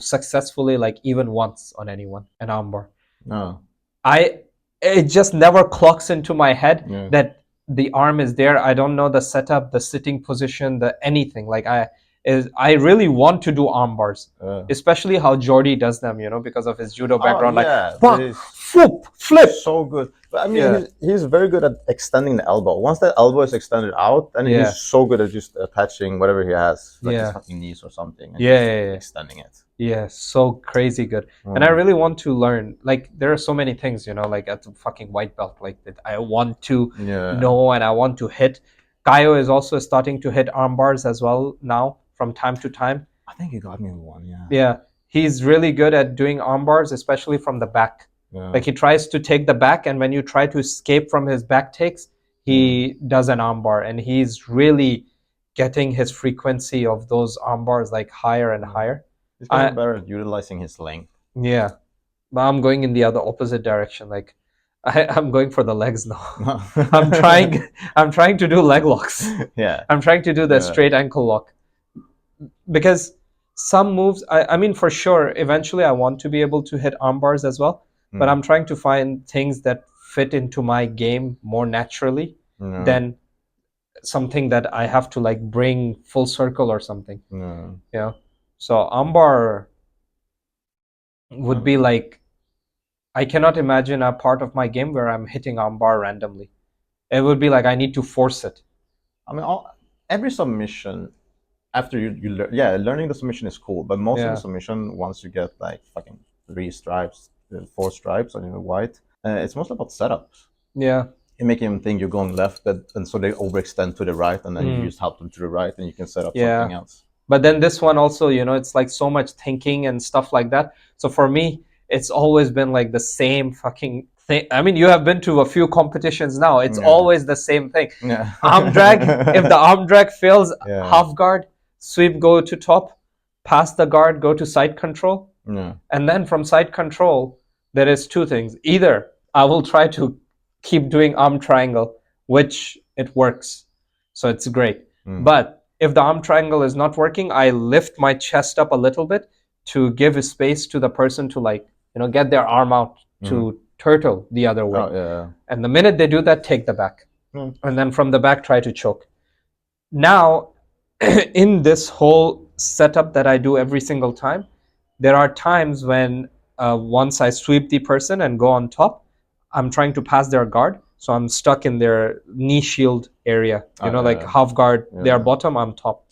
Speaker 1: successfully, like even once on anyone, an arm bar.
Speaker 2: No.
Speaker 1: It just never clocks into my head that the arm is there. I don't know the setup, the sitting position, the anything. Like I really want to do arm bars, especially how Jordy does them, because of his judo background. Like, flip.
Speaker 2: So good. But I mean, he's very good at extending the elbow. Once that elbow is extended out, then he's so good at just attaching whatever he has, like his fucking knees or something, and extending it.
Speaker 1: Yeah, so crazy good. And I really want to learn. Like, there are so many things, like at the fucking white belt, like that I want to know and I want to hit. Kaio is also starting to hit arm bars as well now from time to time.
Speaker 2: I think he got me one,
Speaker 1: Yeah, he's really good at doing arm bars, especially from the back. Like, he tries to take the back, and when you try to escape from his back takes, he does an arm bar, and he's really getting his frequency of those arm bars like higher and higher.
Speaker 2: He's getting better at utilizing his length.
Speaker 1: Yeah, but I'm going in the other opposite direction. Like, I'm going for the legs now. I'm trying to do leg locks.
Speaker 2: Yeah.
Speaker 1: I'm trying to do the straight ankle lock. Because some moves, I mean, for sure, eventually I want to be able to hit arm bars as well. But I'm trying to find things that fit into my game more naturally than something that I have to like bring full circle or something. Yeah. So armbar would be like, I cannot imagine a part of my game where I'm hitting armbar randomly. It would be like I need to force it.
Speaker 2: I mean, every submission after learning the submission is cool, but most of the submission, once you get like fucking 3 stripes, 4 stripes on your white, it's mostly about setups.
Speaker 1: Yeah.
Speaker 2: You make him think you're going left, and so they overextend to the right, and then you just help them to the right, and you can set up something else.
Speaker 1: But then this one also, it's like so much thinking and stuff like that. So for me, it's always been like the same fucking thing. I mean, you have been to a few competitions now. It's always the same thing. Arm drag. If the arm drag fails, half guard, sweep, go to top, pass the guard, go to side control. And then from side control, there is 2 things. Either I will try to keep doing arm triangle, which it works. So it's great. But if the arm triangle is not working, I lift my chest up a little bit to give a space to the person to like, get their arm out to turtle the other way. And the minute they do that, take the back. And then from the back, try to choke. Now, in this whole setup that I do every single time, there are times when once I sweep the person and go on top, I'm trying to pass their guard. So I'm stuck in their knee shield area, like half guard, their bottom, I'm top.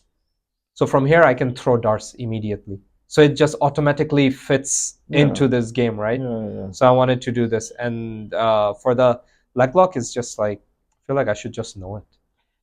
Speaker 1: So from here, I can throw darts immediately. So it just automatically fits into this game, right? So I wanted to do this. And for the leg lock, it's just like, I feel like I should just know it.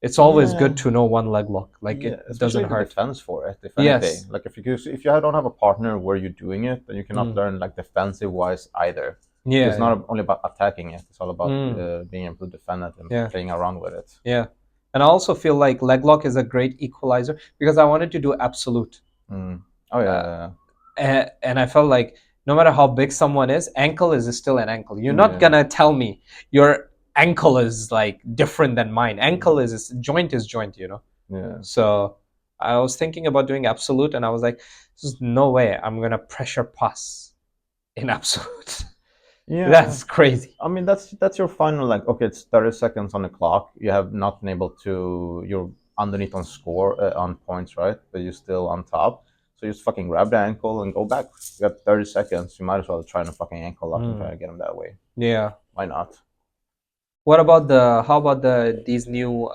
Speaker 1: It's always good to know one leg lock. Like, it doesn't hurt.
Speaker 2: Defense for it, if anything. Like, if you don't have a partner where you're doing it, then you cannot learn like defensive-wise either. It's not only about attacking it. It's all about being able to defend it and playing around with it.
Speaker 1: Yeah. And I also feel like leg lock is a great equalizer because I wanted to do absolute.
Speaker 2: And
Speaker 1: I felt like no matter how big someone is, ankle is still an ankle. You're not gonna tell me your ankle is like different than mine. Ankle is joint, So I was thinking about doing absolute, and I was like, there's no way I'm gonna pressure pass in absolute. That's crazy.
Speaker 2: I mean, that's your final, like, okay, it's 30 seconds on the clock. You have not been able to, you're underneath on score, on points, right? But you're still on top. So you just fucking grab the ankle and go back. You got 30 seconds. You might as well try to fucking ankle lock and try to get them that way.
Speaker 1: Yeah.
Speaker 2: Why not?
Speaker 1: What about these new,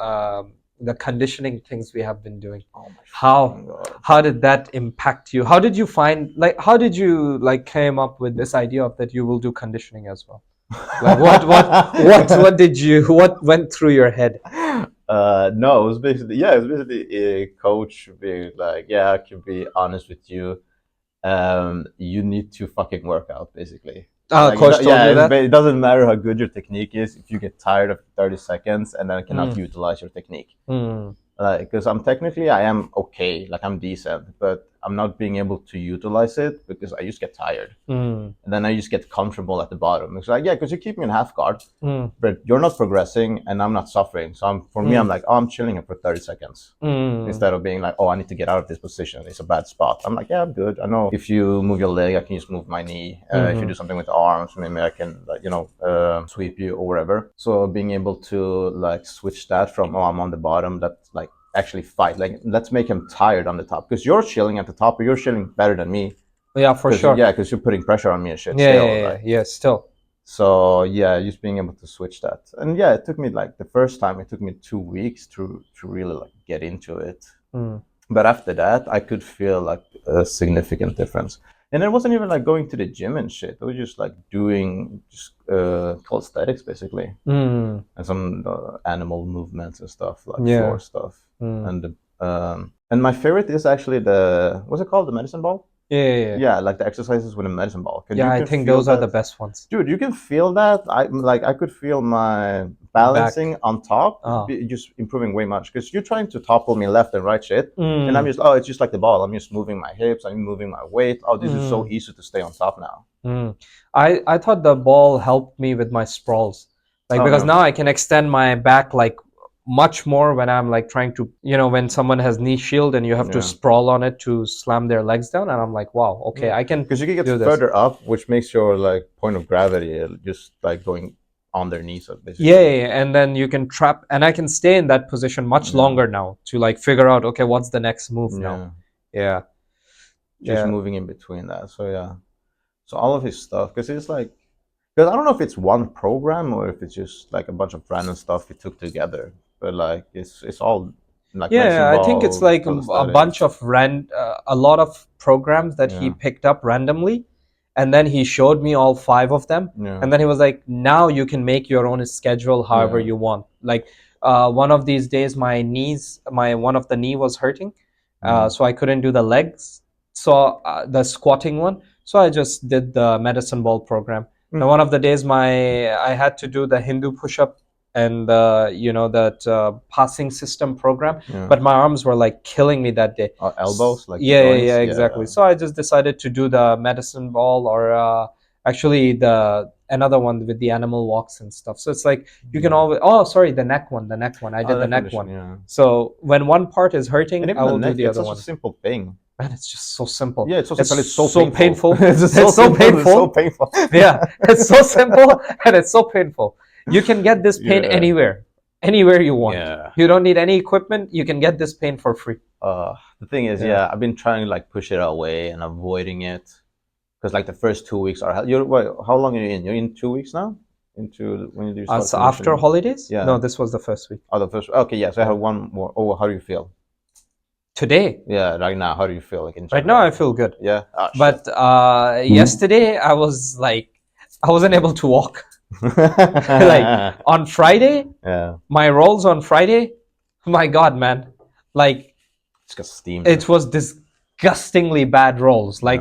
Speaker 1: the conditioning things we have been doing?
Speaker 2: Oh my God.
Speaker 1: How did that impact you? How did you came up with this idea of that you will do conditioning as well? Like what went through your head?
Speaker 2: No, it was basically a coach being like, I can be honest with you. You need to fucking work out, basically.
Speaker 1: Coach told you that?
Speaker 2: It doesn't matter how good your technique is if you get tired of 30 seconds and then cannot utilize your technique. like, because I am okay, like I'm decent, but I'm not being able to utilize it because I just get tired, and then I just get comfortable at the bottom. It's like, yeah, because you keep me in half guard, but you're not progressing, and I'm not suffering. So for me, I'm like, oh, I'm chilling here for 30 seconds instead of being like, oh, I need to get out of this position. It's a bad spot. I'm like, yeah, I'm good. I know if you move your leg, I can just move my knee. If you do something with the arms, maybe I can, like, sweep you or whatever. So being able to like switch that from, oh, I'm on the bottom, that's like actually fight. Like, let's make him tired on the top, because you're chilling at the top, but you're chilling better than me.
Speaker 1: Yeah, for sure.
Speaker 2: Yeah, because you're putting pressure on me and shit.
Speaker 1: Yeah,
Speaker 2: still,
Speaker 1: yeah,
Speaker 2: like.
Speaker 1: yeah, still.
Speaker 2: So yeah, just being able to switch that, and yeah, it took me like the first time it took me 2 weeks to really like get into it. But after that, I could feel like a significant difference. And it wasn't even like going to the gym and shit. It was just like doing just calisthenics basically, and some animal movements and stuff, like floor stuff. And my favorite is actually what's it called? The medicine ball? Yeah, like the exercises with a medicine ball.
Speaker 1: Yeah, I think those are the best ones.
Speaker 2: Dude, you can feel that. I could feel my balancing on top just improving way much, because you're trying to topple me left and right shit, and I'm just, oh, it's just like the ball. I'm just moving my hips, I'm moving my weight. Oh, this is so easy to stay on top now.
Speaker 1: I thought the ball helped me with my sprawls, like, because now I can extend my back like much more when I'm like trying to, when someone has knee shield and you have to sprawl on it to slam their legs down, and I'm like, wow, okay, I can,
Speaker 2: because you can get further up, which makes your like point of gravity just like going on their knees, basically.
Speaker 1: Yeah, and then you can trap, and I can stay in that position much longer now to like figure out, okay, what's the next move now.
Speaker 2: Just moving in between that. So yeah, so all of his stuff, because it's like, because I don't know if it's one program or if it's just like a bunch of random stuff he took together, but like it's all like,
Speaker 1: I think it's like a bunch of a lot of programs that he picked up randomly, and then he showed me all 5 of them, and then he was like, now you can make your own schedule however you want. Like, one of these days my one of the knee was hurting, so I couldn't do the legs, so the squatting one, so I just did the medicine ball program. And one of the days I had to do the Hindu push-up and that passing system program, but my arms were like killing me that day.
Speaker 2: Elbows, like
Speaker 1: yeah, exactly. So I just decided to do the medicine ball, or actually another one with the animal walks and stuff. So it's like you can always, the neck one. I did the neck one. So when one part is hurting, I will do the other one.
Speaker 2: It's such a simple thing.
Speaker 1: Man, it's just so simple.
Speaker 2: Yeah, it's so simple. It's so
Speaker 1: painful.
Speaker 2: It's so painful.
Speaker 1: Yeah, it's so simple and it's so painful. You can get this pain anywhere you want. You don't need any equipment. You can get this pain for free.
Speaker 2: The thing is, I've been trying to like push it away and avoiding it, because like the first 2 weeks are. How long are you in? You're in 2 weeks now. Into when you do.
Speaker 1: So after holidays? Yeah. No, this was the first week.
Speaker 2: Oh, the first. Okay, yeah. So I have one more. Oh, how do you feel?
Speaker 1: Today?
Speaker 2: Yeah, right now. How do you feel? Like
Speaker 1: right now, I feel good.
Speaker 2: Yeah.
Speaker 1: But yesterday, I was like, I wasn't able to walk. Like on Friday, my rolls on Friday, my God, man, like
Speaker 2: it's got steam.
Speaker 1: It was disgustingly bad rolls. Like,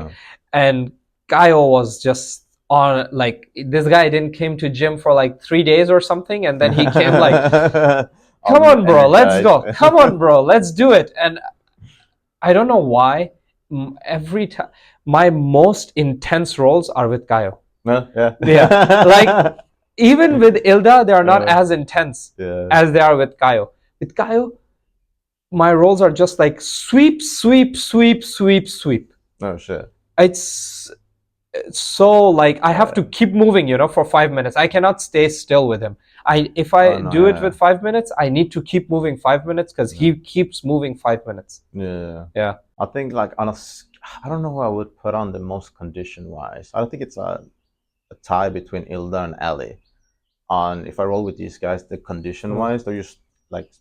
Speaker 1: and Kaio was just on, like, this guy didn't came to gym for like 3 days or something, and then he came like, come on, bro, let's go. Come on, bro, let's do it. And I don't know why every time my most intense rolls are with Kaio. Like, even with Ilda, they are not as intense as they are with Kaio. With Kaio, my rolls are just like sweep.
Speaker 2: Oh shit!
Speaker 1: It's so like I have to keep moving, for 5 minutes. I cannot stay still with him. If I do it with 5 minutes, I need to keep moving 5 minutes because he keeps moving 5 minutes.
Speaker 2: Yeah. I think like I don't know who I would put on the most condition wise. I don't think it's a tie between Ilda and Ali. If I roll with these guys, the condition wise, they're just like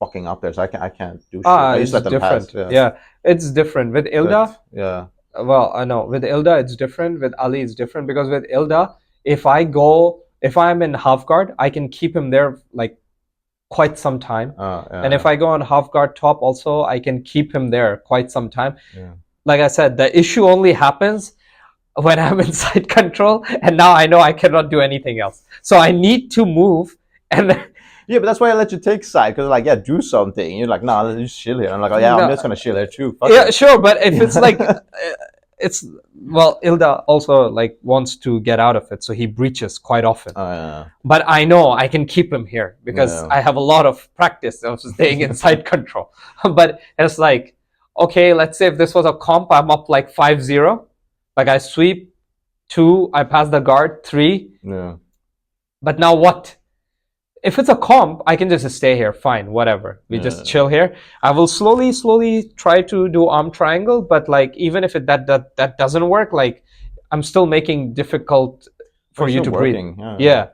Speaker 2: fucking up there. So I can't do shit. I just let them
Speaker 1: different.
Speaker 2: Pass.
Speaker 1: Yeah, it's different with Ilda.
Speaker 2: But,
Speaker 1: well, I know with Ilda it's different. With Ali it's different, because with Ilda, if I'm in half guard, I can keep him there like quite some time. And if I go on half guard top also, I can keep him there quite some time. Like I said, the issue only happens when I'm in side control, and now I know I cannot do anything else. So I need to move, and
Speaker 2: Yeah, but that's why I let you take side, because like, yeah, do something. You're like, nah, let's just chill here. I'm like, oh yeah,
Speaker 1: No.
Speaker 2: I'm just gonna chill here too. Fuck
Speaker 1: Yeah,
Speaker 2: it.
Speaker 1: sure, but if it's like, it's well, Ilda also like wants to get out of it, so he breaches quite often.
Speaker 2: Yeah.
Speaker 1: But I know I can keep him here because
Speaker 2: Yeah.
Speaker 1: I have a lot of practice of staying in side control. But it's like, okay, let's say if this was a comp, I'm up like 5-0. Like I sweep 2, I pass the guard 3.
Speaker 2: Yeah.
Speaker 1: But now what? If it's a comp, I can just stay here. Fine, whatever. We just chill here. I will slowly try to do arm triangle, but like even if that doesn't work, like I'm still making difficult for you to breathe. Yeah.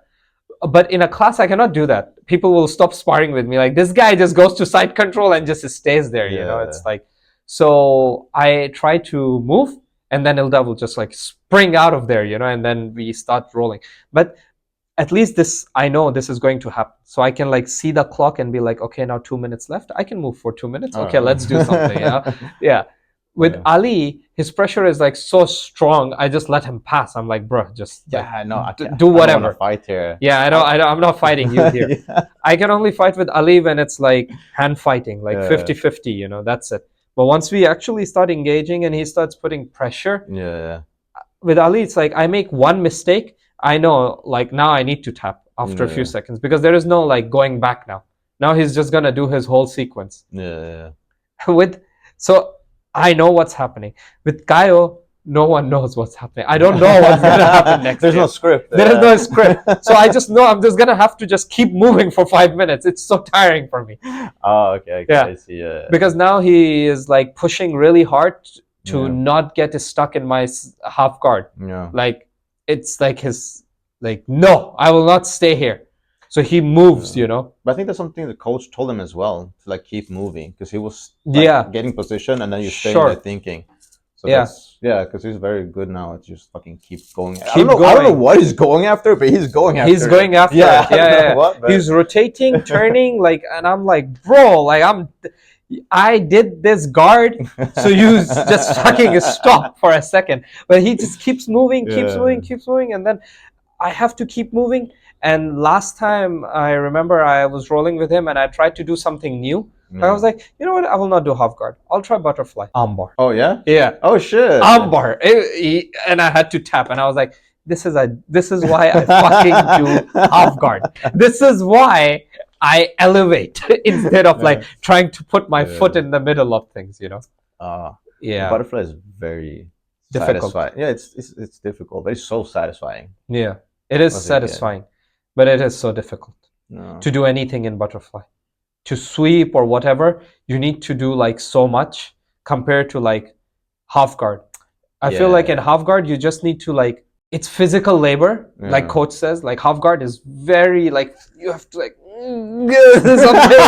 Speaker 1: But in a class, I cannot do that. People will stop sparring with me. Like this guy just goes to side control and just stays there. You know, it's like, so I try to move, and then Ilda will just like spring out of there, you know, and then we start rolling. But at least this, I know this is going to happen. So I can like see the clock and be like, okay, now 2 minutes left. I can move for 2 minutes. Okay, let's do something. Yeah. With Ali, his pressure is like so strong. I just let him pass. I'm like, bro, just
Speaker 2: I
Speaker 1: do whatever.
Speaker 2: I don't fight here.
Speaker 1: Yeah, I'm not fighting you here. I can only fight with Ali when it's like hand fighting, like 50-50, you know, that's it. But once we actually start engaging and he starts putting pressure, with Ali, it's like I make one mistake. I know, like now I need to tap after a few seconds because there is no like going back now. Now he's just gonna do his whole sequence. So I know what's happening. With Kaio, no one knows what's happening. I don't know what's gonna happen next.
Speaker 2: There's no script.
Speaker 1: There is no script. So I just know I'm just gonna have to just keep moving for 5 minutes. It's so tiring for me.
Speaker 2: Oh, okay. Yeah. I see.
Speaker 1: Because now he is like pushing really hard to not get stuck in my half guard.
Speaker 2: Yeah.
Speaker 1: Like it's like his like, no, I will not stay here. So he moves, you know.
Speaker 2: But I think that's something the coach told him as well, to like keep moving, because he was like, getting position and then you stay there thinking. So because he's very good now at just fucking keep going. I don't know what he's going after, but he's going after.
Speaker 1: He's going after it. Yeah. He's rotating, turning, like, and I'm like, bro, like I did this guard, so you just fucking stop for a second. But he just keeps moving, and then I have to keep moving. And last time I remember I was rolling with him and I tried to do something new. I was like, you know what? I will not do half guard. I'll try butterfly. Armbar.
Speaker 2: Oh yeah?
Speaker 1: Yeah.
Speaker 2: Oh shit.
Speaker 1: Armbar. And I had to tap, and I was like, this is why I fucking do half guard. This is why I elevate instead of like trying to put my foot in the middle of things, you know.
Speaker 2: Butterfly is very
Speaker 1: difficult.
Speaker 2: Satisfying. Yeah, it's difficult, but it's so satisfying.
Speaker 1: Yeah, it is satisfying, but it is so difficult to do anything in butterfly. To sweep or whatever, you need to do like so much compared to like half guard. I feel like in half guard you just need to like, it's physical labor, like coach says. Like half guard is very like, you have to like something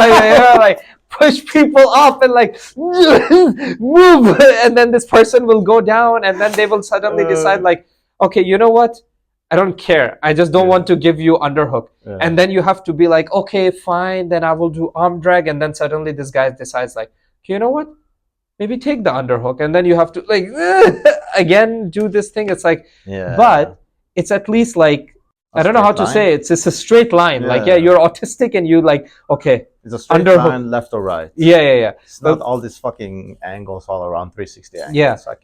Speaker 1: like push people up and like move, and then this person will go down, and then they will suddenly decide like, okay, you know what? I don't care. I just don't want to give you underhook. And then you have to be like, okay, fine, then I will do arm drag, and then suddenly this guy decides like, okay, you know what? Maybe take the underhook, and then you have to like again do this thing. It's like, but it's at least like, I don't know how to say it. It's a straight line. Like, you're autistic and you like, okay.
Speaker 2: It's a straight line, left or right.
Speaker 1: Yeah.
Speaker 2: It's not all these fucking angles all around 360 angles.
Speaker 1: Yeah.
Speaker 2: So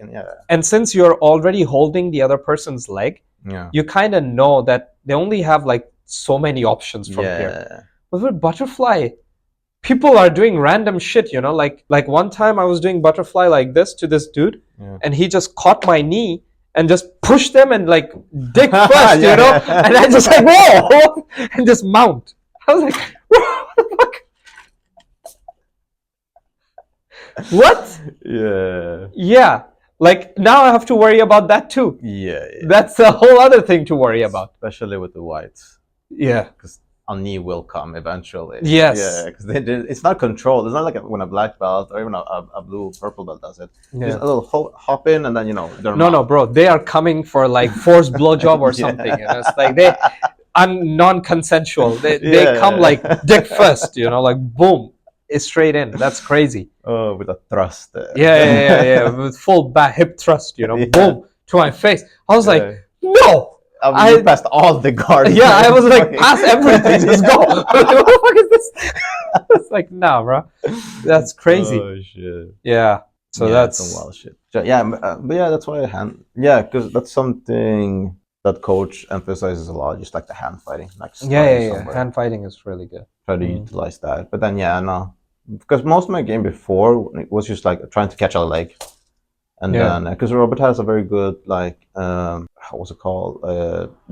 Speaker 1: and since you're already holding the other person's leg, you kind of know that they only have like so many options from here. But with butterfly, people are doing random shit, you know. Like one time I was doing butterfly like this to this dude, and he just caught my knee and just pushed them and like dick first, you know. And I just like, whoa, and just mount. I was like, what the fuck? What? Yeah. Like now I have to worry about that too. That's a whole other thing to worry about.
Speaker 2: Especially with the whites.
Speaker 1: Yeah.
Speaker 2: Because a knee will come eventually.
Speaker 1: Yes.
Speaker 2: Yeah, because it's not controlled. It's not like when a black belt or even a blue purple belt does it. Just a little hop in and then, you know, they're
Speaker 1: No, bro. They are coming for like forced blowjob or something. You know? It's like I'm non-consensual. They come like dick first, you know, like boom. It's straight in. That's crazy.
Speaker 2: Oh, with a thrust.
Speaker 1: Yeah. With full back hip thrust, you know, boom, to my face. I was like, no.
Speaker 2: I passed all the guards.
Speaker 1: Yeah, I was like, pass everything. Just go. It's like, nah, bro. That's crazy.
Speaker 2: Oh shit.
Speaker 1: Yeah. So
Speaker 2: yeah,
Speaker 1: that's
Speaker 2: some wild shit. So, yeah, but yeah, that's why because that's something that coach emphasizes a lot, just like the hand fighting, like starting somewhere.
Speaker 1: Hand fighting is really good.
Speaker 2: Try to utilize that, but then no, because most of my game before was just like trying to catch a leg, and then because Robert has a very good like what's it called?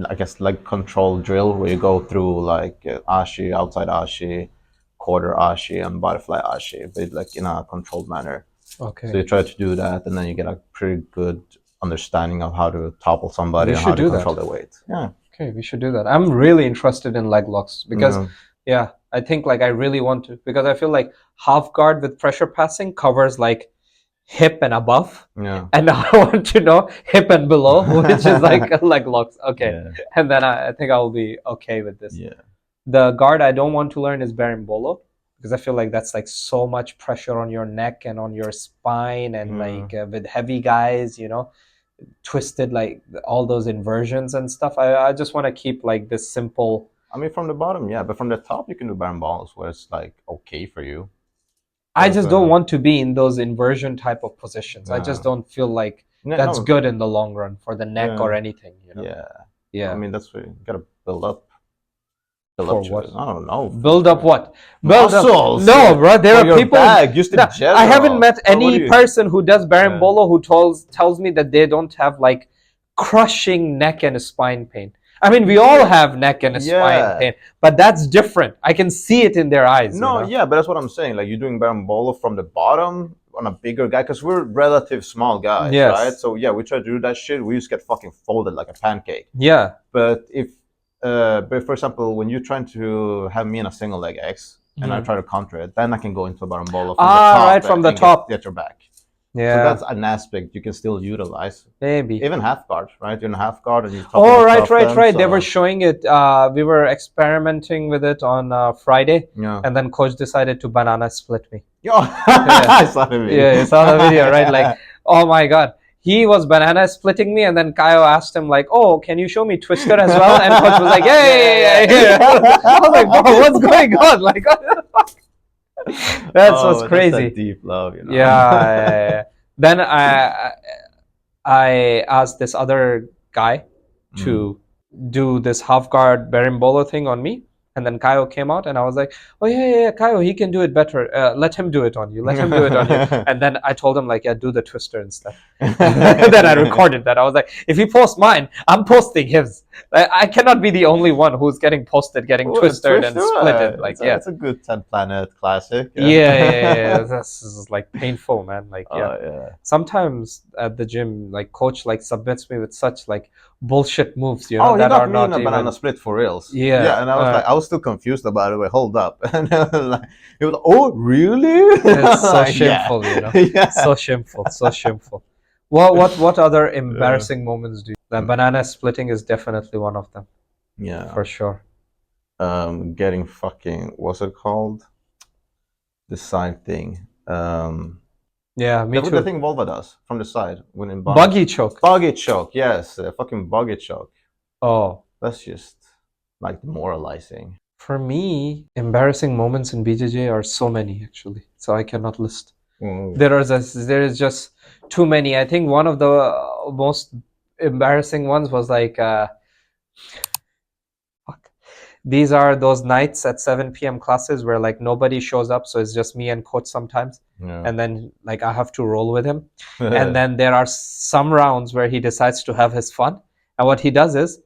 Speaker 2: I guess like control drill where you go through like ashi, outside ashi, quarter ashi, and butterfly ashi, but like in a controlled manner.
Speaker 1: Okay.
Speaker 2: So you try to do that, and then you get a pretty good understanding of how to topple somebody and how to control their weight. Yeah.
Speaker 1: Okay, we should do that. I'm really interested in leg locks because, I think like I really want to, because I feel like half guard with pressure passing covers like hip and above.
Speaker 2: Yeah.
Speaker 1: And I want to know hip and below, which is like leg locks. Okay. Yeah. And then I think I'll be okay with this.
Speaker 2: Yeah.
Speaker 1: The guard I don't want to learn is berimbolo, because I feel like that's like so much pressure on your neck and on your spine, and like with heavy guys, twisted, like all those inversions and stuff. I just want to keep like this simple.
Speaker 2: I mean, from the bottom, yeah, but from the top, you can do berimbolos where it's like okay for you.
Speaker 1: I just don't want to be in those inversion type of positions. I just don't feel like that's good in the long run for the neck or anything. Yeah.
Speaker 2: I mean, that's where you gotta build up.
Speaker 1: For what?
Speaker 2: I don't know.
Speaker 1: Build up what?
Speaker 2: Muscles.
Speaker 1: No, bro. There are people.
Speaker 2: I
Speaker 1: haven't met any person who does berimbolo who tells me that they don't have like crushing neck and spine pain. I mean, we all have neck and spine pain, but that's different. I can see it in their eyes.
Speaker 2: But that's what I'm saying. Like, you're doing berimbolo from the bottom on a bigger guy, because we're relative small guys, right? So we try to do that shit. We just get fucking folded like a pancake. Yeah. But for example, when you're trying to have me in a single leg X and I try to counter it, then I can go into a berimbolo from the top.
Speaker 1: Right, from the top.
Speaker 2: Get your back. Yeah. So that's an aspect you can still utilize. Maybe. Even half guard, right? You're in half guard and you top
Speaker 1: right. So. They were showing it. We were experimenting with it on Friday. Yeah. And then coach decided to banana split me.
Speaker 2: I saw the video.
Speaker 1: Yeah, you saw the video, right? Like, oh my God. He was banana splitting me, and then Kaio asked him like, "Oh, can you show me twister as well?" And coach was like, "Yeah." I was like, "Bro, what's going on?" Like, that's what's crazy.
Speaker 2: That's deep love,
Speaker 1: Yeah. Then I asked this other guy to do this half guard berimbolo thing on me. And then Kaio came out, and I was like, "Oh yeah, Kaio, he can do it better. Let him do it on you. Let him do it on you." And then I told him like, "Yeah, do the twister and stuff." Then I recorded that. I was like, "If he posts mine, I'm posting his. I cannot be the only one who's getting posted, getting twisted and splitted." Like,
Speaker 2: it's a good 10 Planet classic.
Speaker 1: Yeah. This is like painful, man. Like, sometimes at the gym, like coach like submits me with such like bullshit moves,
Speaker 2: that are not even a banana split for reals. Yeah, and I was like, I was still confused about it. Wait, hold up. And like, it was like, oh, really?
Speaker 1: It's so shameful, so shameful. What other embarrassing moments do you? The banana splitting is definitely one of them. Yeah, for sure.
Speaker 2: Getting fucking, what's it called? The side thing.
Speaker 1: Yeah, me too.
Speaker 2: The thing Volva does from the side when in
Speaker 1: buggy choke.
Speaker 2: Buggy choke, yes, fucking buggy choke.
Speaker 1: Oh,
Speaker 2: that's just like demoralizing.
Speaker 1: For me, embarrassing moments in BJJ are so many actually, so I cannot list. There is just too many. I think one of the most embarrassing ones was like, these are those nights at 7 p.m. classes where like nobody shows up, so it's just me and coach sometimes. And then like I have to roll with him. And then there are some rounds where he decides to have his fun. And what he does is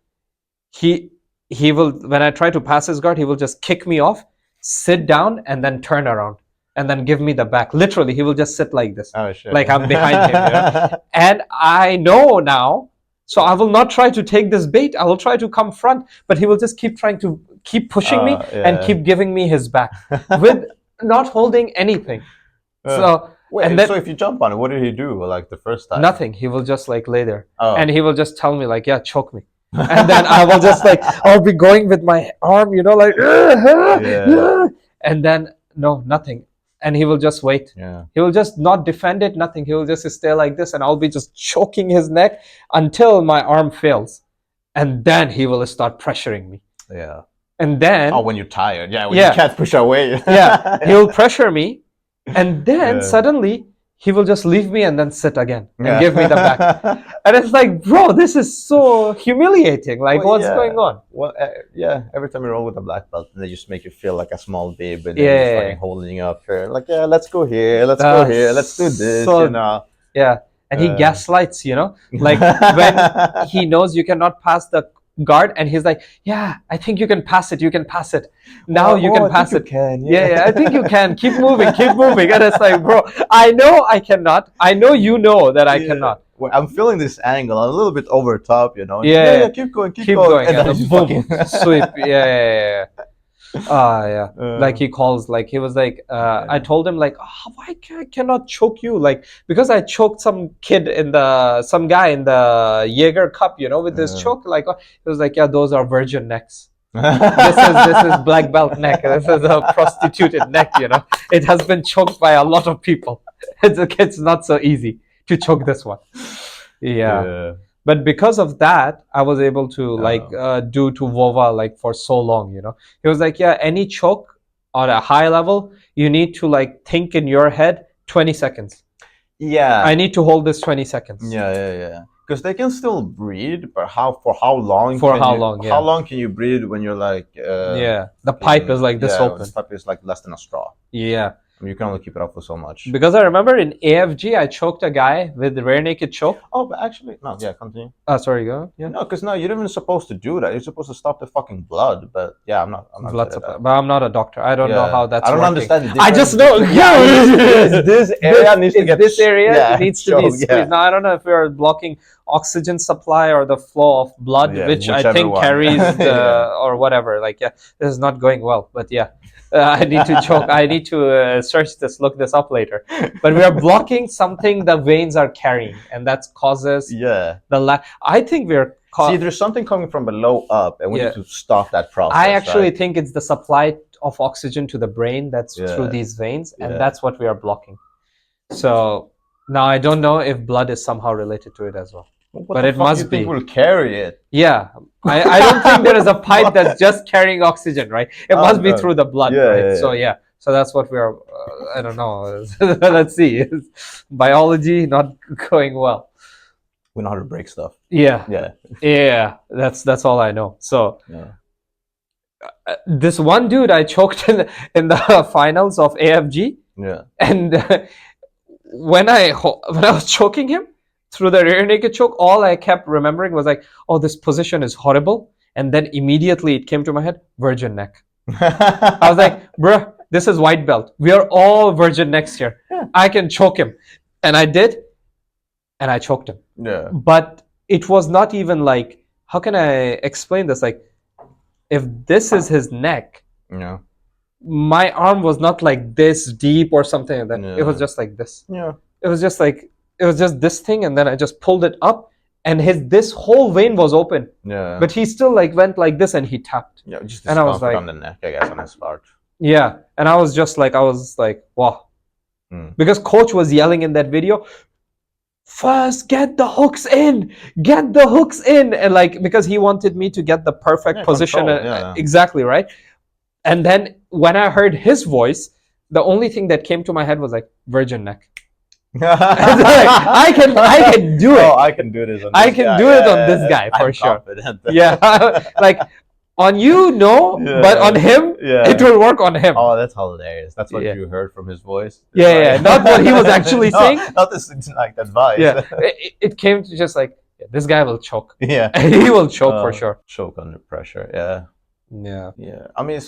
Speaker 1: he will, when I try to pass his guard, he will just kick me off, sit down, and then turn around and then give me the back. Literally, he will just sit like this. Oh, shit. Like I'm behind him. And I know now, so I will not try to take this bait. I will try to come front, but he will just keep pushing me and keep giving me his back with not holding anything. So
Speaker 2: so if you jump on it, what did he do like the first time?
Speaker 1: Nothing. He will just like lay there and he will just tell me like, yeah, choke me. And then I will just like, I'll be going with my arm, like, and then no, nothing. And he will just wait. Yeah. He will just not defend it, nothing. He will just stay like this, and I'll be just choking his neck until my arm fails. And then he will start pressuring me.
Speaker 2: Yeah.
Speaker 1: And then
Speaker 2: when you're tired, when
Speaker 1: Yeah.
Speaker 2: you can't push away.
Speaker 1: he'll pressure me, and then suddenly he will just leave me and then sit again and give me the back. And it's like, bro, this is so humiliating. Like, what's going on?
Speaker 2: Well, every time you roll with a black belt, they just make you feel like a small baby. And
Speaker 1: Yeah,
Speaker 2: they're just fucking holding you up here. Like, let's go here, let's go here, let's do this, you know.
Speaker 1: Yeah, and he gaslights, you know, like when he knows you cannot pass the guard, and he's like, yeah, I think you can pass it. You can pass it. Now you can pass it. Yeah, I think you can. Keep moving, keep moving. And it's like, bro, I know I cannot. I know you know that I cannot.
Speaker 2: Well, I'm feeling this angle. I'm a little bit over top, you know.
Speaker 1: Yeah,
Speaker 2: keep going, keep going.
Speaker 1: And then boom, sweep. Yeah. Like he calls, like he was like, I told him like, why I cannot choke you? Like, because I choked some guy in the Jaeger cup, you know, with this choke. Like, he was like, yeah, those are virgin necks. this is black belt neck. This is a prostituted neck, you know. It has been choked by a lot of people. It's not so easy to choke this one. Yeah. But because of that, I was able to do to Vova like for so long, you know. He was like, yeah, any choke on a high level, you need to like think in your head 20 seconds.
Speaker 2: Yeah.
Speaker 1: I need to hold this 20 seconds.
Speaker 2: Yeah. Because they can still breathe, but for how long?
Speaker 1: How
Speaker 2: long can you breathe when you're like?
Speaker 1: The pipe is like this open.
Speaker 2: The pipe is like less than a straw.
Speaker 1: Yeah.
Speaker 2: I mean, you can only keep it up for so much.
Speaker 1: Because I remember in AFG, I choked a guy with the rear naked choke.
Speaker 2: Oh, but actually, no. Yeah, continue.
Speaker 1: Sorry, go. Yeah.
Speaker 2: No, because you're not even supposed to do that. You're supposed to stop the fucking blood. But yeah, I'm not
Speaker 1: blood supply. But I'm not a doctor. I don't know how that's.
Speaker 2: I don't
Speaker 1: working.
Speaker 2: understand the
Speaker 1: I
Speaker 2: difference.
Speaker 1: just know.
Speaker 2: This area needs to get.
Speaker 1: This area needs to be squeezed. Now I don't know if we're blocking oxygen supply or the flow of blood, which I think carries or whatever. Like, this is not going well. But yeah. I need to choke. I need to search this, look this up later. But we are blocking something the veins are carrying, and that causes I think we're.
Speaker 2: See, there's something coming from below up, and we need to stop that process.
Speaker 1: I actually think it's the supply of oxygen to the brain that's through these veins, and that's what we are blocking. So now I don't know if blood is somehow related to it as well. But it must be.
Speaker 2: Will carry it.
Speaker 1: Yeah, I don't think there is a pipe that's just carrying oxygen, right? It must be through the blood, right? So that's what we are. I don't know. Let's see. Biology not going well.
Speaker 2: We know how to break stuff.
Speaker 1: Yeah. That's all I know. So this one dude I choked in the finals of AFG.
Speaker 2: Yeah.
Speaker 1: And when I was choking him through the rear naked choke, all I kept remembering was like, oh, this position is horrible. And then immediately it came to my head, virgin neck. I was like, bruh, this is white belt. We are all virgin necks here. I can choke him. And I did. And I choked him.
Speaker 2: Yeah.
Speaker 1: But it was not even like, how can I explain this? Like, if this is his neck, my arm was not like this deep or something like that. It was just like this.
Speaker 2: Yeah.
Speaker 1: It was just this thing, and then I just pulled it up, and this whole vein was open.
Speaker 2: Yeah.
Speaker 1: But he still like went like this, and he tapped.
Speaker 2: Yeah, just
Speaker 1: and I was like
Speaker 2: on the neck, I guess, on his part.
Speaker 1: Yeah, and I was like, wow. Because coach was yelling in that video, first get the hooks in, and like, because he wanted me to get the perfect position. Exactly, right? And then when I heard his voice, the only thing that came to my head was like, virgin neck. I can do it.
Speaker 2: Oh, I can do this on this
Speaker 1: I can
Speaker 2: guy.
Speaker 1: Do it on this guy for sure. Like on you, no, but on him, it will work on him.
Speaker 2: Oh, that's hilarious. That's what you heard from his voice.
Speaker 1: Not what he was actually saying.
Speaker 2: Not this like advice.
Speaker 1: It came to just like, this guy will choke.
Speaker 2: Yeah,
Speaker 1: he will choke for sure.
Speaker 2: Choke under pressure.
Speaker 1: Yeah.
Speaker 2: I mean,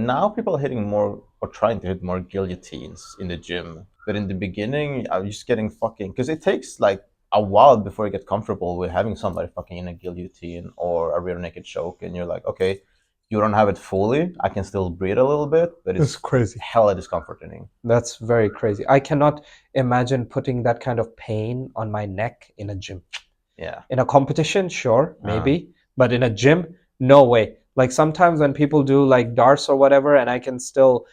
Speaker 2: now people are hitting more or trying to hit more guillotines in the gym. But in the beginning, I was just getting fucking, because it takes like a while before you get comfortable with having somebody fucking in a guillotine or a rear naked choke, and you're like, okay, you don't have it fully. I can still breathe a little bit, but it's
Speaker 1: crazy.
Speaker 2: Hella discomforting.
Speaker 1: That's very crazy. I cannot imagine putting that kind of pain on my neck in a gym.
Speaker 2: Yeah.
Speaker 1: In a competition, sure, maybe, but in a gym, no way. Like sometimes when people do like darts or whatever, and I can still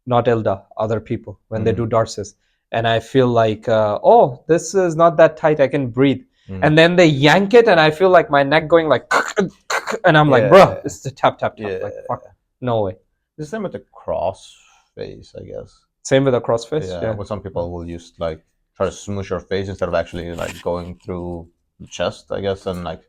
Speaker 1: not Ilda, other people when they do darts, and I feel like, oh, this is not that tight. I can breathe. and then they yank it, and I feel like my neck going like, and I'm like, bro, it's the tap. Like, fuck, no way.
Speaker 2: The same with the cross face, I guess.
Speaker 1: Same with the cross face.
Speaker 2: Yeah. Well, some people will use like try to smoosh your face instead of actually like going through the chest, I guess, and like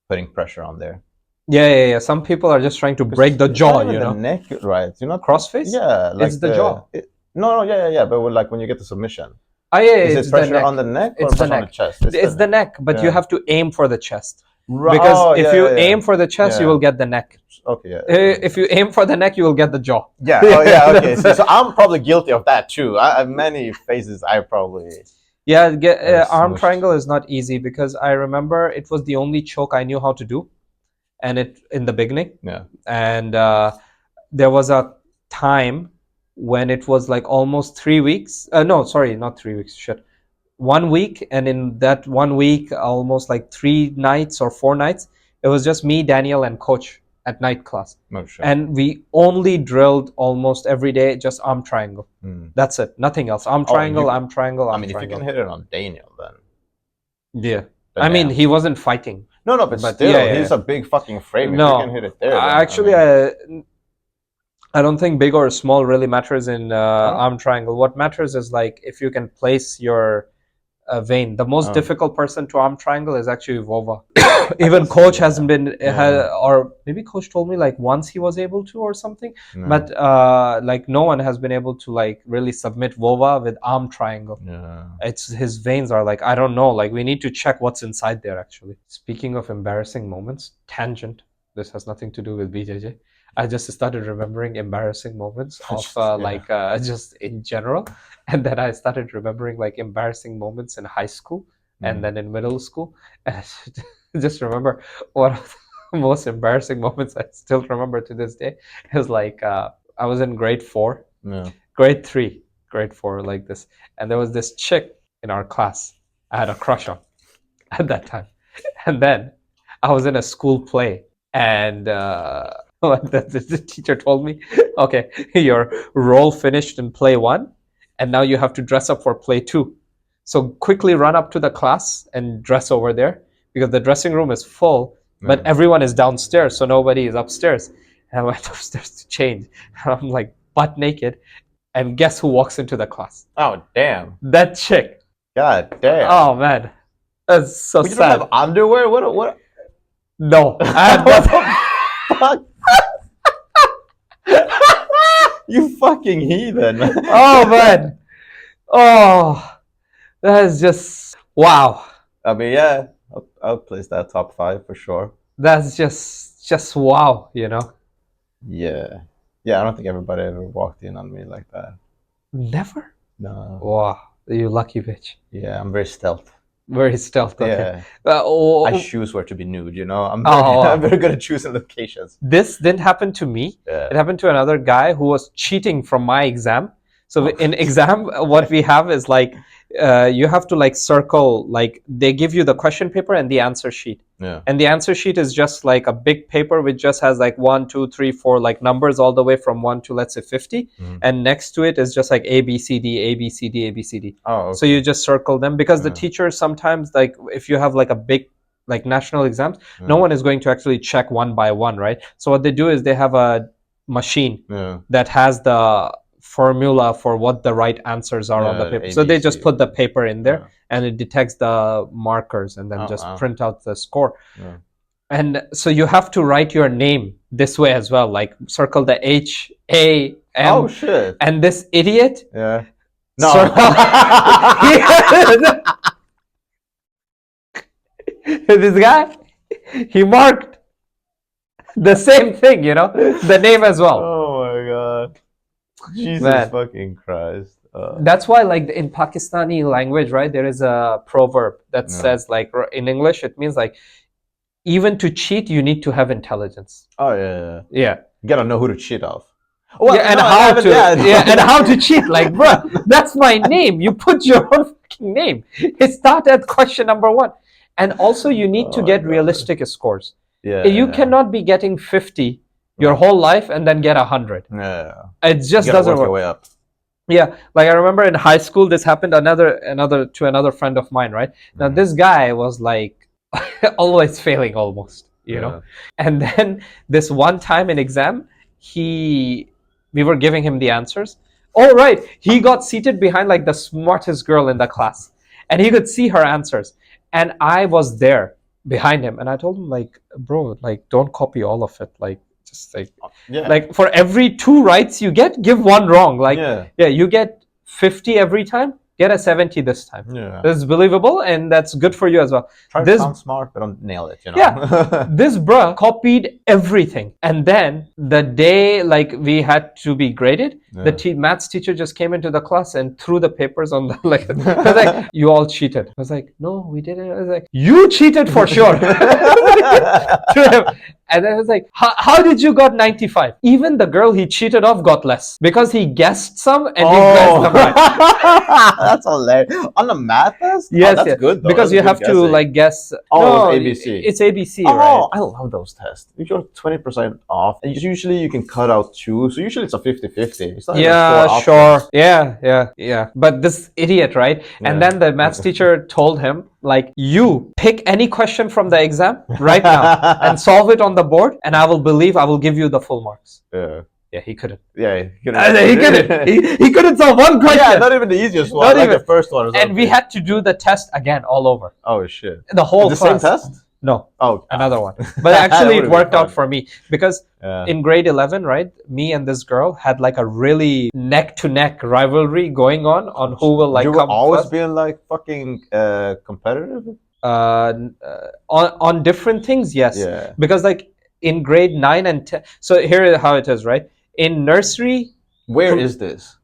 Speaker 2: putting pressure on there.
Speaker 1: Yeah. Some people are just trying to break the jaw, you know.
Speaker 2: The neck, right? You know,
Speaker 1: crossface.
Speaker 2: Yeah, like
Speaker 1: it's the jaw.
Speaker 2: Yeah. But like when you get the submission.
Speaker 1: Oh yeah,
Speaker 2: is it pressure on the neck or pressure on the chest?
Speaker 1: It's the neck, but you have to aim for the chest. Because if you aim for the chest, you will get the neck.
Speaker 2: Okay,
Speaker 1: If you aim for the neck, you will get the jaw.
Speaker 2: Yeah. Oh, yeah. Okay. So I'm probably guilty of that too. Many phases I probably.
Speaker 1: Yeah, arm triangle is not easy because I remember it was the only choke I knew how to do, and it in the beginning.
Speaker 2: Yeah.
Speaker 1: And there was a time when it was like almost 3 weeks. No, sorry, not 3 weeks. Shit. 1 week, and in that 1 week, almost like 3 nights or 4 nights, it was just me, Daniel, and coach at night class.
Speaker 2: Oh, sure.
Speaker 1: And we only drilled almost every day just arm triangle. That's it, nothing else. Arm triangle, arm triangle.
Speaker 2: I mean, if you can hit it on Daniel, then
Speaker 1: yeah. I mean, he wasn't fighting.
Speaker 2: No, but still, he's a big fucking frame. If you can hit it there.
Speaker 1: Actually, I don't think big or small really matters in arm triangle. What matters is like if you can place your vein. The most difficult person to arm triangle is actually Vova. Even coach hasn't been, or maybe coach told me like once he was able to or something, but like no one has been able to like really submit Vova with arm triangle. It's his veins are like, I don't know, like we need to check what's inside there actually. Speaking of embarrassing moments, tangent, this has nothing to do with BJJ. I just started remembering embarrassing moments of like just in general, and then I started remembering like embarrassing moments in high school and then in middle school, and I just remember one of the most embarrassing moments I still remember to this day is like I was in grade 4, grade 3, grade 4 like this, and there was this chick in our class I had a crush on at that time, and then I was in a school play and. The teacher told me, okay, your role finished in play 1 and now you have to dress up for play 2. So quickly run up to the class and dress over there because the dressing room is full, but everyone is downstairs, so nobody is upstairs. And I went upstairs to change. And I'm like butt naked, and guess who walks into the class?
Speaker 2: Oh, damn.
Speaker 1: That chick.
Speaker 2: God damn.
Speaker 1: Oh, man. That's so sad. You don't
Speaker 2: have underwear? What?
Speaker 1: No. I had nothing.
Speaker 2: Fuck. You fucking heathen.
Speaker 1: Oh, man. Oh, that is just wow.
Speaker 2: I mean, yeah, I'll place that top 5 for sure.
Speaker 1: That's just wow, you know.
Speaker 2: Yeah, I don't think everybody ever walked in on me like that.
Speaker 1: Never?
Speaker 2: No.
Speaker 1: Wow, you lucky bitch.
Speaker 2: Yeah, I'm very stealth.
Speaker 1: Very stealth. Okay.
Speaker 2: Yeah. I choose where to be nude. You know, I'm very good at choosing locations.
Speaker 1: This didn't happen to me.
Speaker 2: Yeah.
Speaker 1: It happened to another guy who was cheating from my exam. So in exam, what we have is like you have to like circle, like they give you the question paper and the answer sheet.
Speaker 2: Yeah.
Speaker 1: And the answer sheet is just like a big paper which just has like 1, 2, 3, 4 like numbers all the way from 1 to let's say 50. And next to it is just like A, B, C, D, A, B, C, D, A, B, C, D.
Speaker 2: Oh, okay.
Speaker 1: So you just circle them because the teacher sometimes, like if you have like a big like national exams, no one is going to actually check one by one, right? So what they do is they have a machine that has the formula for what the right answers are on the paper. So they just put the paper in there and it detects the markers and then just print out the score. And so you have to write your name this way as well, like circle the H, A, M.
Speaker 2: Oh shit.
Speaker 1: And this idiot.
Speaker 2: Yeah. No.
Speaker 1: This guy, he marked the same thing, you know, the name as well.
Speaker 2: Oh my god. Jesus fucking Christ.
Speaker 1: That's why, like in Pakistani language, right, there is a proverb that says, like in English, it means like, even to cheat, you need to have intelligence.
Speaker 2: Oh yeah.
Speaker 1: Yeah.
Speaker 2: You gotta know who to cheat off.
Speaker 1: Well, yeah, and and how to cheat. Like, bro, that's my name. You put your own fucking name. It started at question number 1. And also, you need to get realistic scores.
Speaker 2: Yeah.
Speaker 1: You cannot be getting 50 your whole life and then get 100.
Speaker 2: Yeah.
Speaker 1: It just doesn't work.
Speaker 2: Your way up.
Speaker 1: Yeah, like I remember in high school, this happened another friend of mine, right? Now this guy was like always failing almost, you know.
Speaker 2: Yeah.
Speaker 1: And then this one time in exam, he we were giving him the answers. All right, he got seated behind like the smartest girl in the class, and he could see her answers, and I was there behind him, and I told him like, bro, like don't copy all of it, like just
Speaker 2: Yeah.
Speaker 1: like for every 2 rights you get, give one wrong. Like
Speaker 2: Yeah.
Speaker 1: yeah, you get 50 every time, get a 70 this time.
Speaker 2: Yeah.
Speaker 1: That's believable, and that's good for you as well.
Speaker 2: Try to
Speaker 1: This
Speaker 2: sound smart, but don't nail it. You know.
Speaker 1: Yeah. This bruh copied everything, and then the day like we had to be graded,
Speaker 2: Yeah.
Speaker 1: the maths teacher just came into the class and threw the papers on the like. I was like, you all cheated. I was like, no, we didn't. I was like, you cheated for sure. To him. And then I was like, how did you got 95? Even the girl he cheated off got less because he guessed some and he guessed them right.
Speaker 2: That's hilarious. On the math test?
Speaker 1: Yes,
Speaker 2: that's
Speaker 1: yeah.
Speaker 2: good though.
Speaker 1: Because
Speaker 2: That's
Speaker 1: you
Speaker 2: good
Speaker 1: have to
Speaker 2: guessing.
Speaker 1: like guess.
Speaker 2: Oh,
Speaker 1: no,
Speaker 2: it's ABC.
Speaker 1: It's ABC,
Speaker 2: Oh,
Speaker 1: right?
Speaker 2: I love those tests. You get 20% off, and usually you can cut out 2, so usually it's a 50-50. It's not even 4
Speaker 1: Yeah,
Speaker 2: options.
Speaker 1: sure. Yeah. But this idiot, right?
Speaker 2: Yeah.
Speaker 1: And then the maths teacher told him, like, you pick any question from the exam right now and solve it on the board, and I will give you the full marks.
Speaker 2: Yeah.
Speaker 1: Yeah, he couldn't.
Speaker 2: Yeah,
Speaker 1: He couldn't. He couldn't solve one question.
Speaker 2: Yeah, not even the easiest one.
Speaker 1: Not
Speaker 2: like
Speaker 1: even.
Speaker 2: the first one.
Speaker 1: And we had to do the test again all over.
Speaker 2: Oh shit.
Speaker 1: The whole
Speaker 2: The same
Speaker 1: class.
Speaker 2: test?
Speaker 1: No,
Speaker 2: Oh,
Speaker 1: another one. But actually, it
Speaker 2: would've
Speaker 1: worked
Speaker 2: been
Speaker 1: out
Speaker 2: fun.
Speaker 1: for me because
Speaker 2: Yeah.
Speaker 1: in grade 11, right, me and this girl had like a really neck-to-neck rivalry going on who will like
Speaker 2: you were
Speaker 1: come
Speaker 2: always
Speaker 1: first.
Speaker 2: being like fucking competitive.
Speaker 1: On different things, yes.
Speaker 2: Yeah.
Speaker 1: Because like in grade 9 and 10, so here is how it is, right? In nursery,
Speaker 2: Where is this?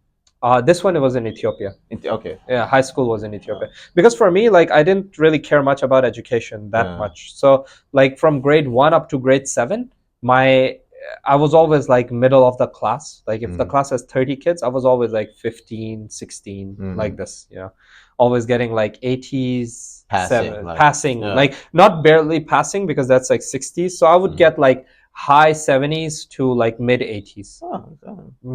Speaker 1: this one was in Ethiopia.
Speaker 2: Okay.
Speaker 1: Yeah, high school was in Ethiopia. Because for me, like I didn't really care much about education that
Speaker 2: Yeah.
Speaker 1: much. So like from grade 1 up to grade 7, I was always like middle of the class. Like if the class has 30 kids, I was always like 15, 16, like this, you know. Always getting like 80s, passing,
Speaker 2: Yeah.
Speaker 1: like not barely passing because that's like 60s. So I would get like high 70s to like mid 80s.
Speaker 2: Oh,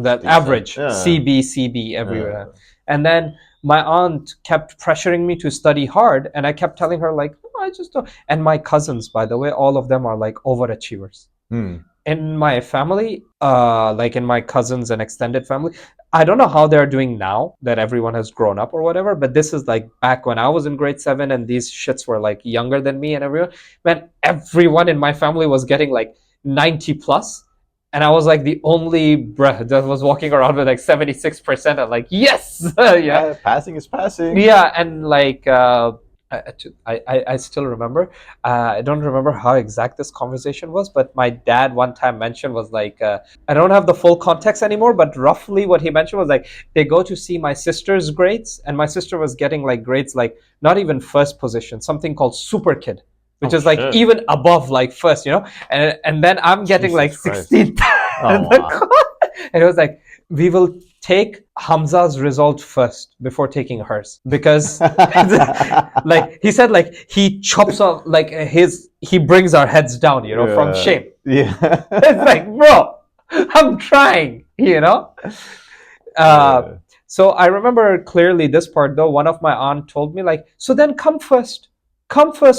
Speaker 1: That
Speaker 2: decent.
Speaker 1: average,
Speaker 2: Yeah.
Speaker 1: CB everywhere.
Speaker 2: Yeah.
Speaker 1: And then my aunt kept pressuring me to study hard, and I kept telling her like, oh, I just don't. And my cousins, by the way, all of them are like overachievers. In my family, like in my cousins and extended family, I don't know how they're doing now that everyone has grown up or whatever, but this is like back when I was in grade 7 and these shits were like younger than me and everyone. Man, everyone in my family was getting like 90 plus. And I was like the only that was walking around with like 76%. I'm like, yes! Yeah.
Speaker 2: Passing is passing.
Speaker 1: Yeah, and like I still remember. I don't remember how exact this conversation was, but my dad one time mentioned was like, I don't have the full context anymore, but roughly what he mentioned was like they go to see my sister's grades, and my sister was getting like grades like not even first position, something called super kid, which is like
Speaker 2: shit.
Speaker 1: even above like first, you know, and then I'm getting
Speaker 2: Jesus
Speaker 1: like
Speaker 2: Christ.
Speaker 1: 16th.
Speaker 2: Oh, wow.
Speaker 1: And it was like, we will take Hamza's result first before taking hers, because like he said, like he chops off like he brings our heads down, you know, from shame.
Speaker 2: Yeah.
Speaker 1: It's like, bro, I'm trying, you know. So I remember clearly this part though. One of my aunt told me like, so then come first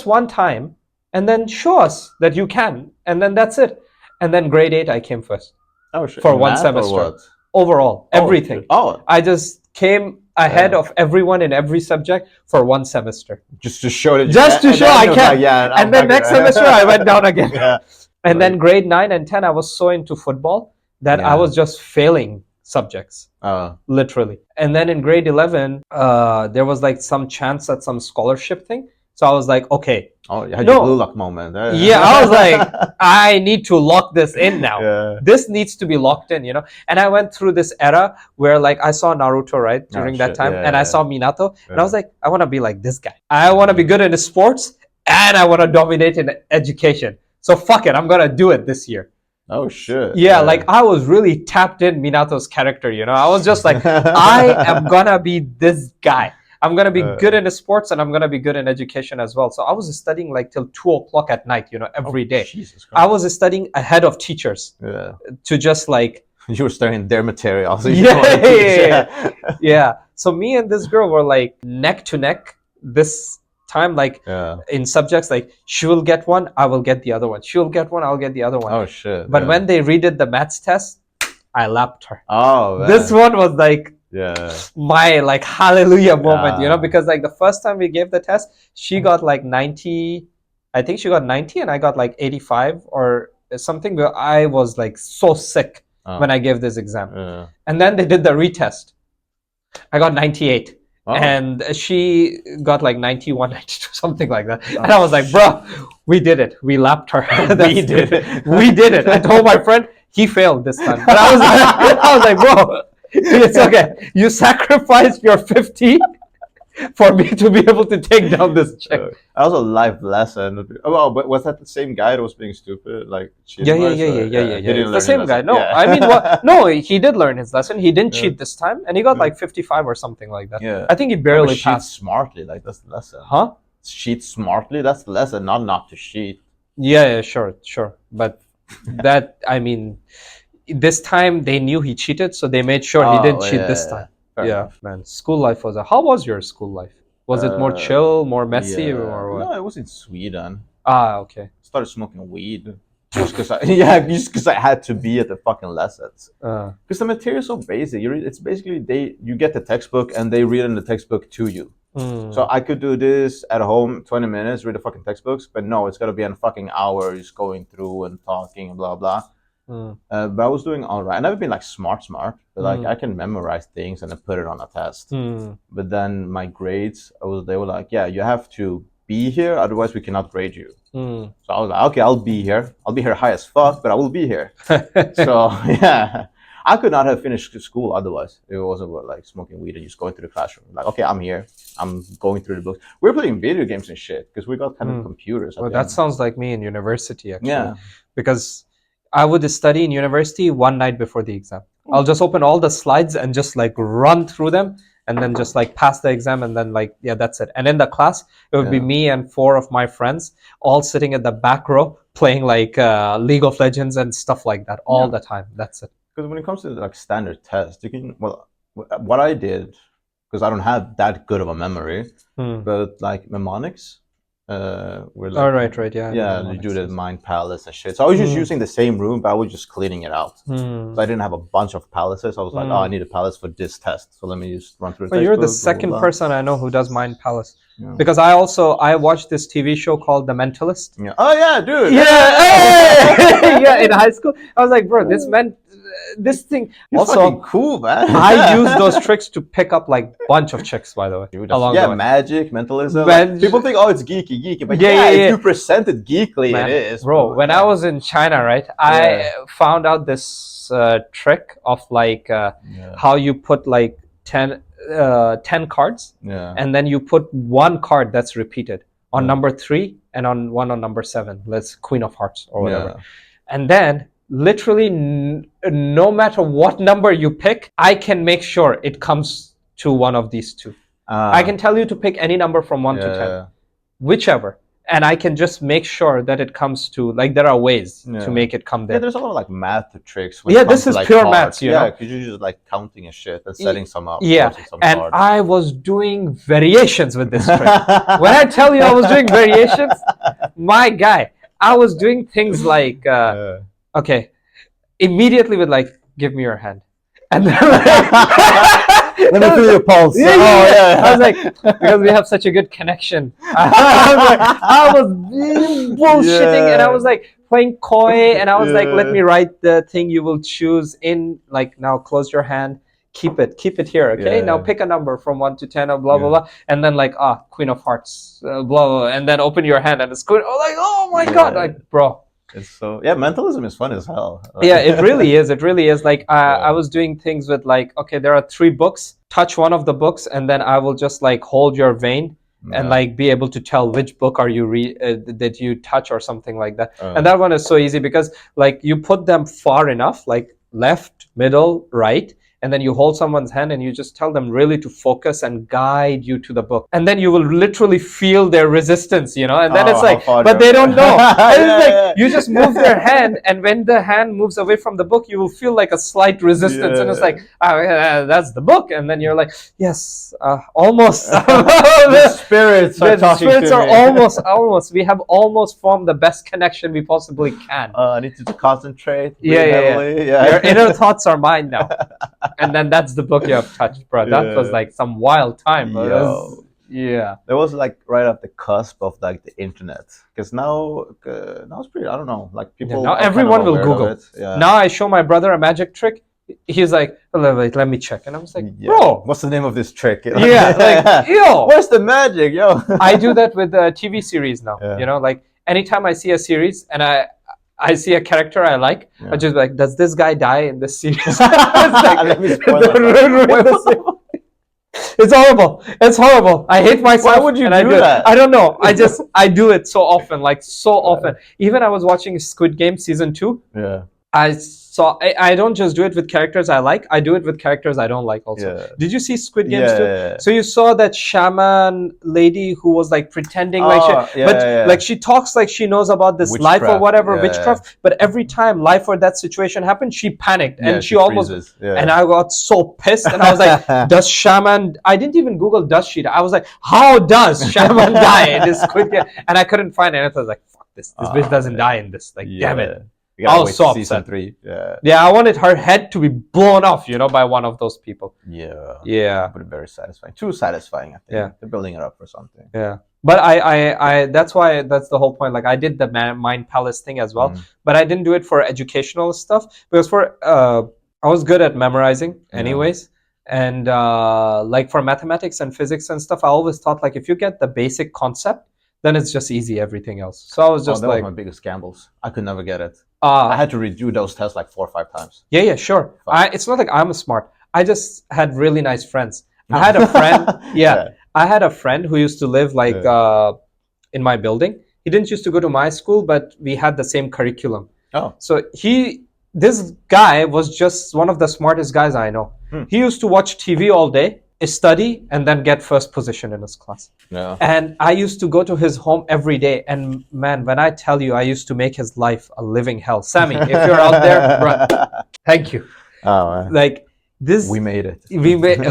Speaker 1: one time, and then show us that you can, and then that's it. And then grade 8, I came first.
Speaker 2: Oh, shit.
Speaker 1: For
Speaker 2: In
Speaker 1: one
Speaker 2: math or
Speaker 1: semester.
Speaker 2: what?
Speaker 1: Overall, everything.
Speaker 2: Oh,
Speaker 1: I just came ahead
Speaker 2: Yeah.
Speaker 1: of everyone in every subject for one semester.
Speaker 2: just to show that.
Speaker 1: Just to show I
Speaker 2: was
Speaker 1: can.
Speaker 2: like, yeah,
Speaker 1: And then next semester I went down again.
Speaker 2: Yeah.
Speaker 1: And then grade 9 and 10, I was so into football that I
Speaker 2: Yeah.
Speaker 1: was just failing subjects, literally. And then in grade 11, there was like some chance at some scholarship thing. So I was like, okay.
Speaker 2: Oh, you had
Speaker 1: No.
Speaker 2: your blue luck moment.
Speaker 1: Yeah, I was like, I need to lock this in now.
Speaker 2: Yeah.
Speaker 1: This needs to be locked in, you know. And I went through this era where like I saw Naruto, right, during that
Speaker 2: shit.
Speaker 1: time,
Speaker 2: Yeah,
Speaker 1: and I
Speaker 2: yeah.
Speaker 1: saw Minato, and
Speaker 2: Yeah.
Speaker 1: I was like, I want to be like this guy. I want to be good in sports, and I want to dominate in education. So fuck it, I'm gonna do it this year.
Speaker 2: Oh shit.
Speaker 1: Yeah, like I was really tapped in Minato's character, you know. I was just like, I am gonna be this guy. I'm gonna be good in sports, and I'm gonna be good in education as well. So I was studying like till 2 o'clock at night, you know, every day.
Speaker 2: Jesus Christ.
Speaker 1: I was studying ahead of teachers
Speaker 2: Yeah.
Speaker 1: to just like
Speaker 2: You were studying their material. So
Speaker 1: Yeah. So me and this girl were like neck to neck this time, like in subjects, like she will get one, I will get the other one. She'll get one, I'll get the other one.
Speaker 2: Oh shit.
Speaker 1: But when they redid the maths test, I lapped her.
Speaker 2: Oh man.
Speaker 1: This one was like my like hallelujah moment, you know, because like the first time we gave the test, she got like 90, I think she got 90 and I got like 85 or something. But I was like so sick when I gave this exam. And then they did the retest. I got 98. And she got like 91, 92, something like that. And I was like, bro, we did it. We lapped her. We did it. We did it. I told my friend, he failed this time. But I was like, bro, it's okay. You sacrificed your 50 for me to be able to take down this check.
Speaker 2: Also, life lesson. Oh, well, but was that the same guy that was being stupid? Like,
Speaker 1: yeah. It's the same guy. No, I mean, no, he did learn his lesson. He didn't cheat this time, and he got like 55 or something like that. I think he barely passed.
Speaker 2: Cheat smartly, like that's the lesson.
Speaker 1: Huh?
Speaker 2: Cheat smartly, that's the lesson. Not to cheat.
Speaker 1: Yeah, sure. But that, I mean, this time they knew he cheated, so they made sure he didn't cheat this time. Man, school life was how was your school life? Was it more chill, more messy, or what?
Speaker 2: No, it was in Sweden.
Speaker 1: Okay.
Speaker 2: Started smoking weed just because I had to be at the fucking lessons. Because the material is so basic. It's basically you get the textbook and they read in the textbook to you. So I could do this at home, 20 minutes, read the fucking textbooks, but no, it's gotta be a fucking hour just going through and talking and blah blah. But I was doing all right. I've never been like smart, but like I can memorize things and then put it on a test. But then my grades, they were like, yeah, you have to be here, otherwise we cannot grade you. So I was like, okay, I'll be here. I'll be here high as fuck, but I will be here. So yeah, I could not have finished school otherwise. It wasn't like smoking weed and just going to the classroom. Like, okay, I'm here. I'm going through the books. We're playing video games and shit because we got kind of computers.
Speaker 1: Well, that sounds like me in university actually. Yeah, because I would study in university one night before the exam. I'll just open all the slides and just like run through them and then just like pass the exam and then like, yeah, that's it. And in the class, it would be me and 4 of my friends all sitting at the back row playing like League of Legends and stuff like that all the time. That's it.
Speaker 2: Because when it comes to like standard tests, you can, well, what I did, because I don't have that good of a memory, but like mnemonics, we're like,
Speaker 1: right,
Speaker 2: you do the mind palace and shit. So I was just using the same room, but I was just cleaning it out. So I didn't have a bunch of palaces. I was like, I need a palace for this test, so let me just run through the textbook.
Speaker 1: You're the second person I know who does mind palace. Because I watched this TV show called The Mentalist.
Speaker 2: Oh yeah, dude.
Speaker 1: Yeah, in high school, I was like, bro, this thing.
Speaker 2: You're also cool, man.
Speaker 1: I use those tricks to pick up like bunch of chicks, by the way.
Speaker 2: Magic, mentalism. Like, people think, oh, it's geeky, but if you present it geekly, it is.
Speaker 1: Bro, when I was in China, right, I found out this trick of like how you put like 10 cards, and then you put one card that's repeated on number 3 and on number 7. Let's Queen of Hearts or whatever, and then literally no matter what number you pick, I can make sure it comes to one of these 2. I can tell you to pick any number from 1 to 10, whichever, and I can just make sure that it comes to, like, there are ways to make it come there.
Speaker 2: Yeah, there's a lot of like math tricks.
Speaker 1: This is like pure maths, you know?
Speaker 2: Yeah, because you're just like counting a shit and setting some up.
Speaker 1: Yeah, and cards. I was doing variations with this trick. When I tell you I was doing variations, my guy, I was doing things like, okay, immediately with like, give me your hand. And then
Speaker 2: let me feel your pulse.
Speaker 1: I was like, because we have such a good connection. I was bullshitting, and I was like playing coy, and I was like, let me write the thing you will choose in, like, now close your hand, keep it here, okay? Now pick a number from 1 to 10 or blah blah blah, and then like Queen of Hearts, blah blah, and then open your hand and it's good. Oh my god, like, bro.
Speaker 2: It's so mentalism is fun as hell.
Speaker 1: Yeah, it really is. Like I was doing things with like, okay, there are 3 books, touch one of the books, and then I will just like hold your vein and like be able to tell which book are you that you touch or something like that. And that one is so easy because like you put them far enough, like left, middle, right, and then you hold someone's hand and you just tell them really to focus and guide you to the book, and then you will literally feel their resistance, and then it's like, but they don't know. And it's like you just move their hand, and when the hand moves away from the book, you will feel like a slight resistance, and it's like, that's the book, and then you're like, yes, almost.
Speaker 2: The spirits are talking to me.
Speaker 1: Spirits are almost. We have almost formed the best connection we possibly can.
Speaker 2: I need to concentrate.
Speaker 1: Yeah. Your inner thoughts are mine now. And then that's the book you have touched, bro. That was like some wild time. Yeah.
Speaker 2: There was like right at the cusp of like the internet, because now it's pretty. I don't know, like people.
Speaker 1: Now everyone will Google. Now I show my brother a magic trick. He's like, wait, let me check, and I was like, bro,
Speaker 2: what's the name of this trick?
Speaker 1: Yo,
Speaker 2: where's the magic, yo?
Speaker 1: I do that with TV series now. Like anytime I see a series and I see a character I like, I just like, does this guy die in this series? It's like,
Speaker 2: let me spoil it.
Speaker 1: It's horrible. It's horrible. I hate myself.
Speaker 2: Why would you do that?
Speaker 1: I don't know. I do it so often, like so often. Even I was watching Squid Game season 2.
Speaker 2: Yeah.
Speaker 1: I don't just do it with characters I like. I do it with characters I don't like also.
Speaker 2: Yeah.
Speaker 1: Did you see Squid Games too?
Speaker 2: Yeah.
Speaker 1: So you saw that shaman lady who was like pretending like she talks like she knows about this life or whatever, witchcraft. But every time life or that situation happened, she panicked and she almost. And I got so pissed, and I was like, does shaman? I didn't even Google does she die. I was like, how does shaman die in this Squid Game? And I couldn't find it. I was like, fuck this. This bitch doesn't die in this. Like, damn it.
Speaker 2: I was so upset. 3.
Speaker 1: Yeah, I wanted her head to be blown off, by one of those people.
Speaker 2: Yeah. But very satisfying. Too satisfying, I think. Yeah. They're building it up for something.
Speaker 1: Yeah. But I that's the whole point. Like I did the Mind Palace thing as well, but I didn't do it for educational stuff because I was good at memorizing anyways. And like for mathematics and physics and stuff, I always thought like if you get the basic concept, then it's just easy everything else. So I was just
Speaker 2: that was my biggest gambles. I could never get it. I had to redo those tests like 4 or 5 times.
Speaker 1: Yeah, sure. It's not like I'm smart. I just had really nice friends. I had a friend. I had a friend who used to live like in my building. He didn't used to go to my school, but we had the same curriculum.
Speaker 2: Oh.
Speaker 1: So this guy was just one of the smartest guys I know. He used to watch TV all day, study, and then get first position in his class.
Speaker 2: Yeah.
Speaker 1: And I used to go to his home every day. And man, when I tell you, I used to make his life a living hell. Sammy, if you're out there, bro, thank you.
Speaker 2: Oh, man.
Speaker 1: Like this,
Speaker 2: we made it.
Speaker 1: We made it.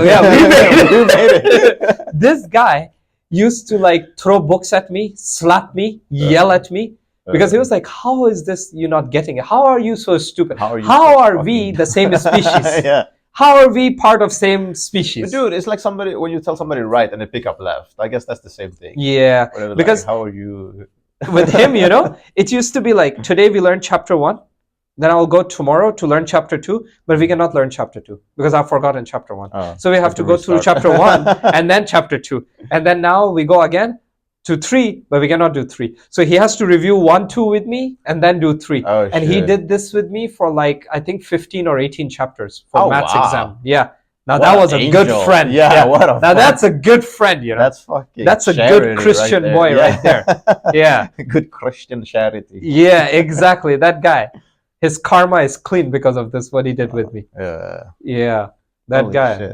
Speaker 1: This guy used to like throw books at me, slap me, yell at me. Because he was like, how is this you not getting it? How are you so stupid? How are we the same species? How are we part of same species?
Speaker 2: But dude, it's like when you tell somebody right and they pick up left. I guess that's the same thing.
Speaker 1: Yeah.
Speaker 2: Whatever,
Speaker 1: because
Speaker 2: how are you?
Speaker 1: With him, it used to be like, today we learned chapter 1. Then I'll go tomorrow to learn chapter 2. But we cannot learn chapter 2 because I've forgotten chapter 1. So we have to go through chapter 1 and then chapter 2. And then now we go again to 3, but we cannot do 3. So he has to review 1, 2 with me and then do 3. And he did this with me for like, I think 15 or 18 chapters for maths exam. Yeah. Now that was a good friend.
Speaker 2: Yeah. Now
Speaker 1: that's a good friend, That's a good Christian boy right there. Yeah.
Speaker 2: Good Christian charity.
Speaker 1: Yeah, exactly. That guy. His karma is clean because of this, what he did with me. Yeah. That
Speaker 2: Holy
Speaker 1: guy.
Speaker 2: Shit.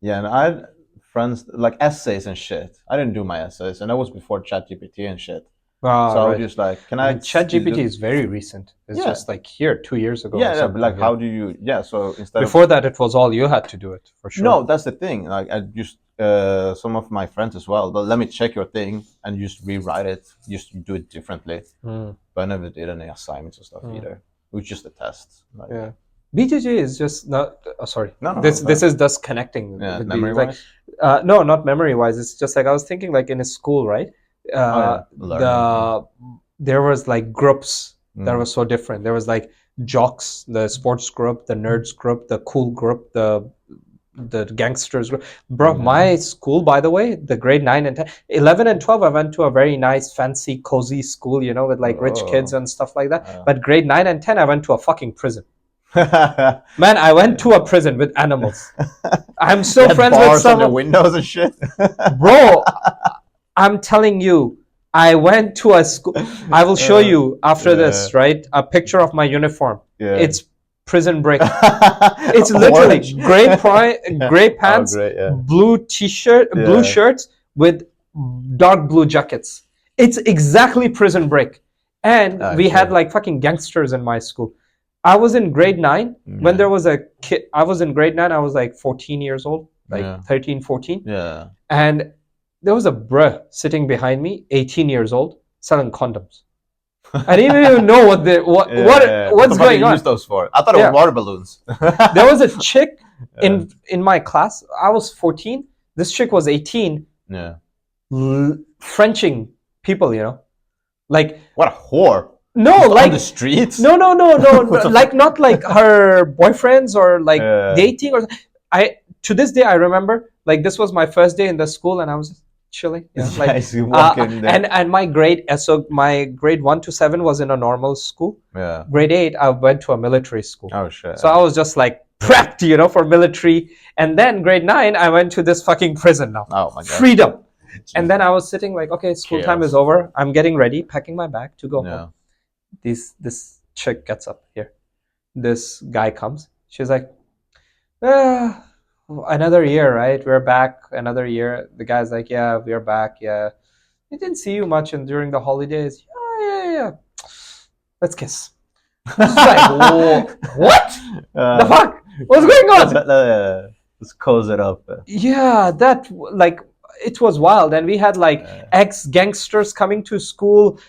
Speaker 2: Yeah, and I had friends like essays and shit. I didn't do my essays, and that was before ChatGPT and shit. So I was just like,
Speaker 1: ChatGPT is very recent. It's just like here 2 years ago.
Speaker 2: Yeah, but like how do you so instead
Speaker 1: before that it was all you had to do it for sure.
Speaker 2: No, that's the thing. Like I just some of my friends as well, but let me check your thing and just rewrite it, just do it differently. But I never did any assignments or stuff either. It was just a test.
Speaker 1: Like, BJJ is just not. Sorry.
Speaker 2: No.
Speaker 1: This is just connecting.
Speaker 2: Yeah, memory wise.
Speaker 1: No, not memory wise. It's just like I was thinking, like in a school, right? There was like groups that were so different. There was like jocks, the sports group, the nerds group, the cool group, the gangsters group. Bro, my school, by the way, the grade 9 and 10, 11 and 12, I went to a very nice, fancy, cozy school, with like rich kids and stuff like that. But grade 9 and 10, I went to a fucking prison. Man, I went to a prison with animals. I'm still friends with some
Speaker 2: on the windows and shit.
Speaker 1: Bro, I'm telling you, I went to a school. I will show you after this, right? A picture of my uniform.
Speaker 2: Yeah.
Speaker 1: It's Prison break. It's literally gray pants, blue t-shirt, blue shirts with dark blue jackets. It's exactly Prison Break. And we had like fucking gangsters in my school. I was in grade 9 when there was a kid. I was in grade 9. I was like 14 years old, like 13, 14.
Speaker 2: Yeah.
Speaker 1: And there was a bruh sitting behind me, 18 years old, selling condoms. I didn't even know what's going on.
Speaker 2: Use those for? I thought it was water balloons.
Speaker 1: There was a chick in my class. I was 14. This chick was 18.
Speaker 2: Yeah.
Speaker 1: Frenching people, you know, like
Speaker 2: what a whore.
Speaker 1: No,
Speaker 2: just
Speaker 1: like
Speaker 2: on the streets.
Speaker 1: No, like not like her boyfriends or like dating or. To this day I remember like this was my first day in the school and I was chilling. You know, like and my grade my grade 1 to 7 was in a normal school.
Speaker 2: Yeah.
Speaker 1: Grade 8 I went to a military school.
Speaker 2: Oh shit.
Speaker 1: So I was just like prepped, you know, for military. And then grade 9 I went to this fucking prison now.
Speaker 2: Oh my god.
Speaker 1: Freedom. And then I was sitting like, okay, school time is over. I'm getting ready, packing my bag to go home. This chick gets up here. This guy comes. She's like, another year, right? We're back. Another year. The guy's like, yeah, we're back. Yeah. I didn't see you much during the holidays. Yeah. Let's kiss. Like, what? The fuck? What's going on?
Speaker 2: Let's close it up.
Speaker 1: Yeah, that like it was wild, and we had like ex-gangsters coming to school.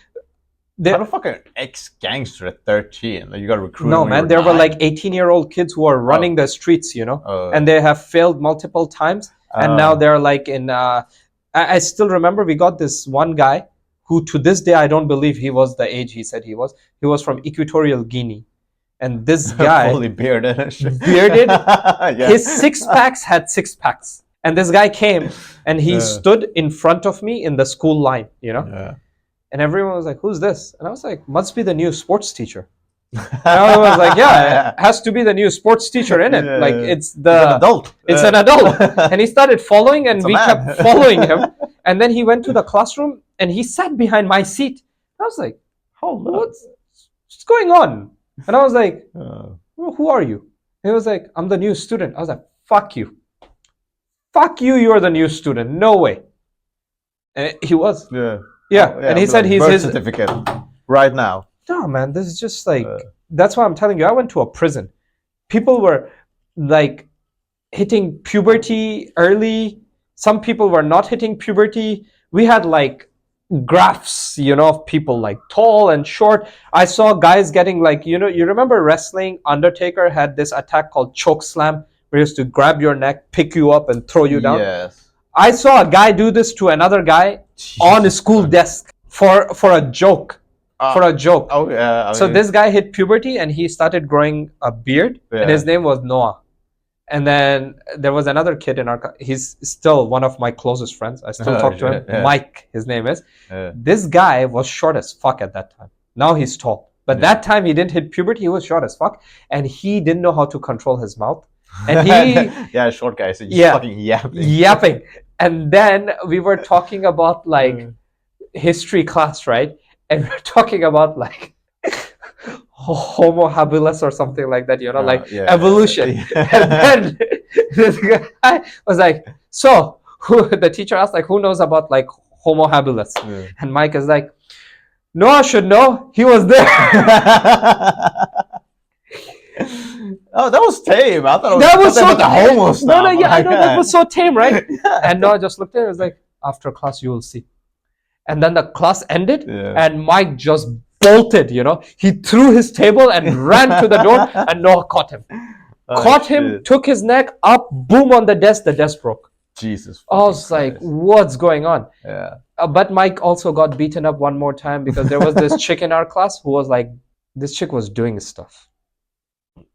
Speaker 2: How the fucking ex-gangster at 13? Like you got recruited.
Speaker 1: No, man, there were like 18-year-old kids who are running the streets, you know, and they have failed multiple times, and now they're like in. I still remember we got this one guy who, to this day, I don't believe he was the age he said he was. He was from Equatorial Guinea, and this guy,
Speaker 2: fully bearded,
Speaker 1: his six-packs had six-packs. And this guy came and he stood in front of me in the school line, you know?
Speaker 2: Yeah.
Speaker 1: And everyone was like, who's this? And I was like, must be the new sports teacher. And I was like, yeah, it has to be the new sports teacher in it. Yeah, like it's an
Speaker 2: adult.
Speaker 1: It's an adult. And he started following and we kept following him. And then he went to the classroom and he sat behind my seat. I was like, what's going on? And I was like, who are you? And he was like, I'm the new student. I was like, fuck you. Fuck you, you're the new student. No way. And he was.
Speaker 2: Yeah.
Speaker 1: Yeah. And he said he's
Speaker 2: birth
Speaker 1: his
Speaker 2: certificate right now.
Speaker 1: No, man, this is just like, that's why I'm telling you, I went to a prison. People were like hitting puberty early. Some people were not hitting puberty. We had like graphs, you know, of people like tall and short. I saw guys getting like, you know, you remember wrestling? Undertaker had this attack called choke slam, where he used to grab your neck, pick you up, and throw you down.
Speaker 2: Yes.
Speaker 1: I saw a guy do this to another guy on a school desk for a joke. For a joke.
Speaker 2: Oh yeah.
Speaker 1: So this guy hit puberty and he started growing a beard, and his name was Noah. And then there was another kid in our. He's still one of my closest friends. I still talk to him. Yeah. Mike, his name is. This guy was short as fuck at that time. Now he's tall, but that time he didn't hit puberty. He was short as fuck, and he didn't know how to control his mouth. And he
Speaker 2: short guy, so just fucking
Speaker 1: yapping. And then we were talking about like history class, right? And we're talking about like Homo habilis or something like that, you know, like evolution. And then this guy was like, so the teacher asked like, who knows about like Homo habilis? And Mike is like, Noah should know, he was there.
Speaker 2: Oh, that was tame. I thought
Speaker 1: that was so
Speaker 2: the homo stuff.
Speaker 1: No, I know that was so tame, right? And Noah just looked at it and was like, after class you will see. And then the class ended and Mike just bolted, you know. He threw his table and ran to the door and Noah caught him. Took his neck up, boom on the desk broke.
Speaker 2: Jesus.
Speaker 1: I was like, what's going on?
Speaker 2: Yeah.
Speaker 1: But Mike also got beaten up one more time because there was this chick in our class who was like, this chick was doing stuff.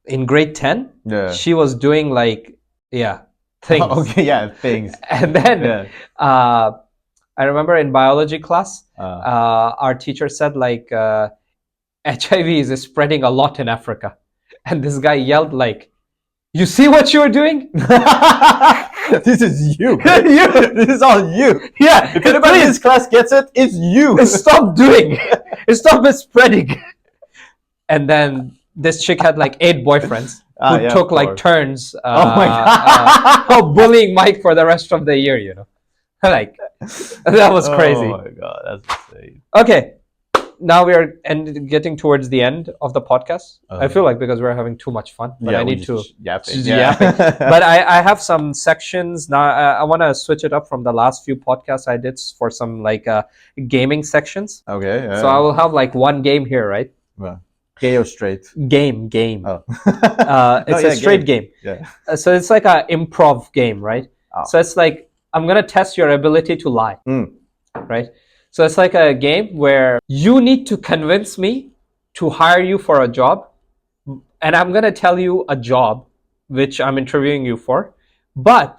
Speaker 1: In grade 10, she was doing like, things.
Speaker 2: Things.
Speaker 1: And then I remember in biology class, our teacher said like, HIV is spreading a lot in Africa. And this guy yelled like, you see what you're doing?
Speaker 2: This is you. This is all you.
Speaker 1: Yeah.
Speaker 2: If anybody in this class gets it, it's you.
Speaker 1: Stop doing. Stop spreading. And then this chick had like 8 boyfriends who
Speaker 2: Yeah,
Speaker 1: took
Speaker 2: of
Speaker 1: like
Speaker 2: course.
Speaker 1: turns
Speaker 2: Oh my God.
Speaker 1: bullying Mike for the rest of the year, you know. Like, that was crazy.
Speaker 2: Oh my God, that's insane.
Speaker 1: Okay, now we are getting towards the end of the podcast. I feel like because we're having too much fun, but I need to
Speaker 2: yapping.
Speaker 1: yapping. But I have some sections now. I want to switch it up from the last few podcasts I did for some like gaming sections.
Speaker 2: Okay. Yeah.
Speaker 1: So I will have like one game here, right?
Speaker 2: Well, gay or straight?
Speaker 1: Game.
Speaker 2: Oh.
Speaker 1: It's a straight game.
Speaker 2: Yeah.
Speaker 1: So it's like an improv game, right?
Speaker 2: Oh.
Speaker 1: So it's like I'm gonna test your ability to lie, right? So it's like a game where you need to convince me to hire you for a job, and I'm gonna tell you a job which I'm interviewing you for, but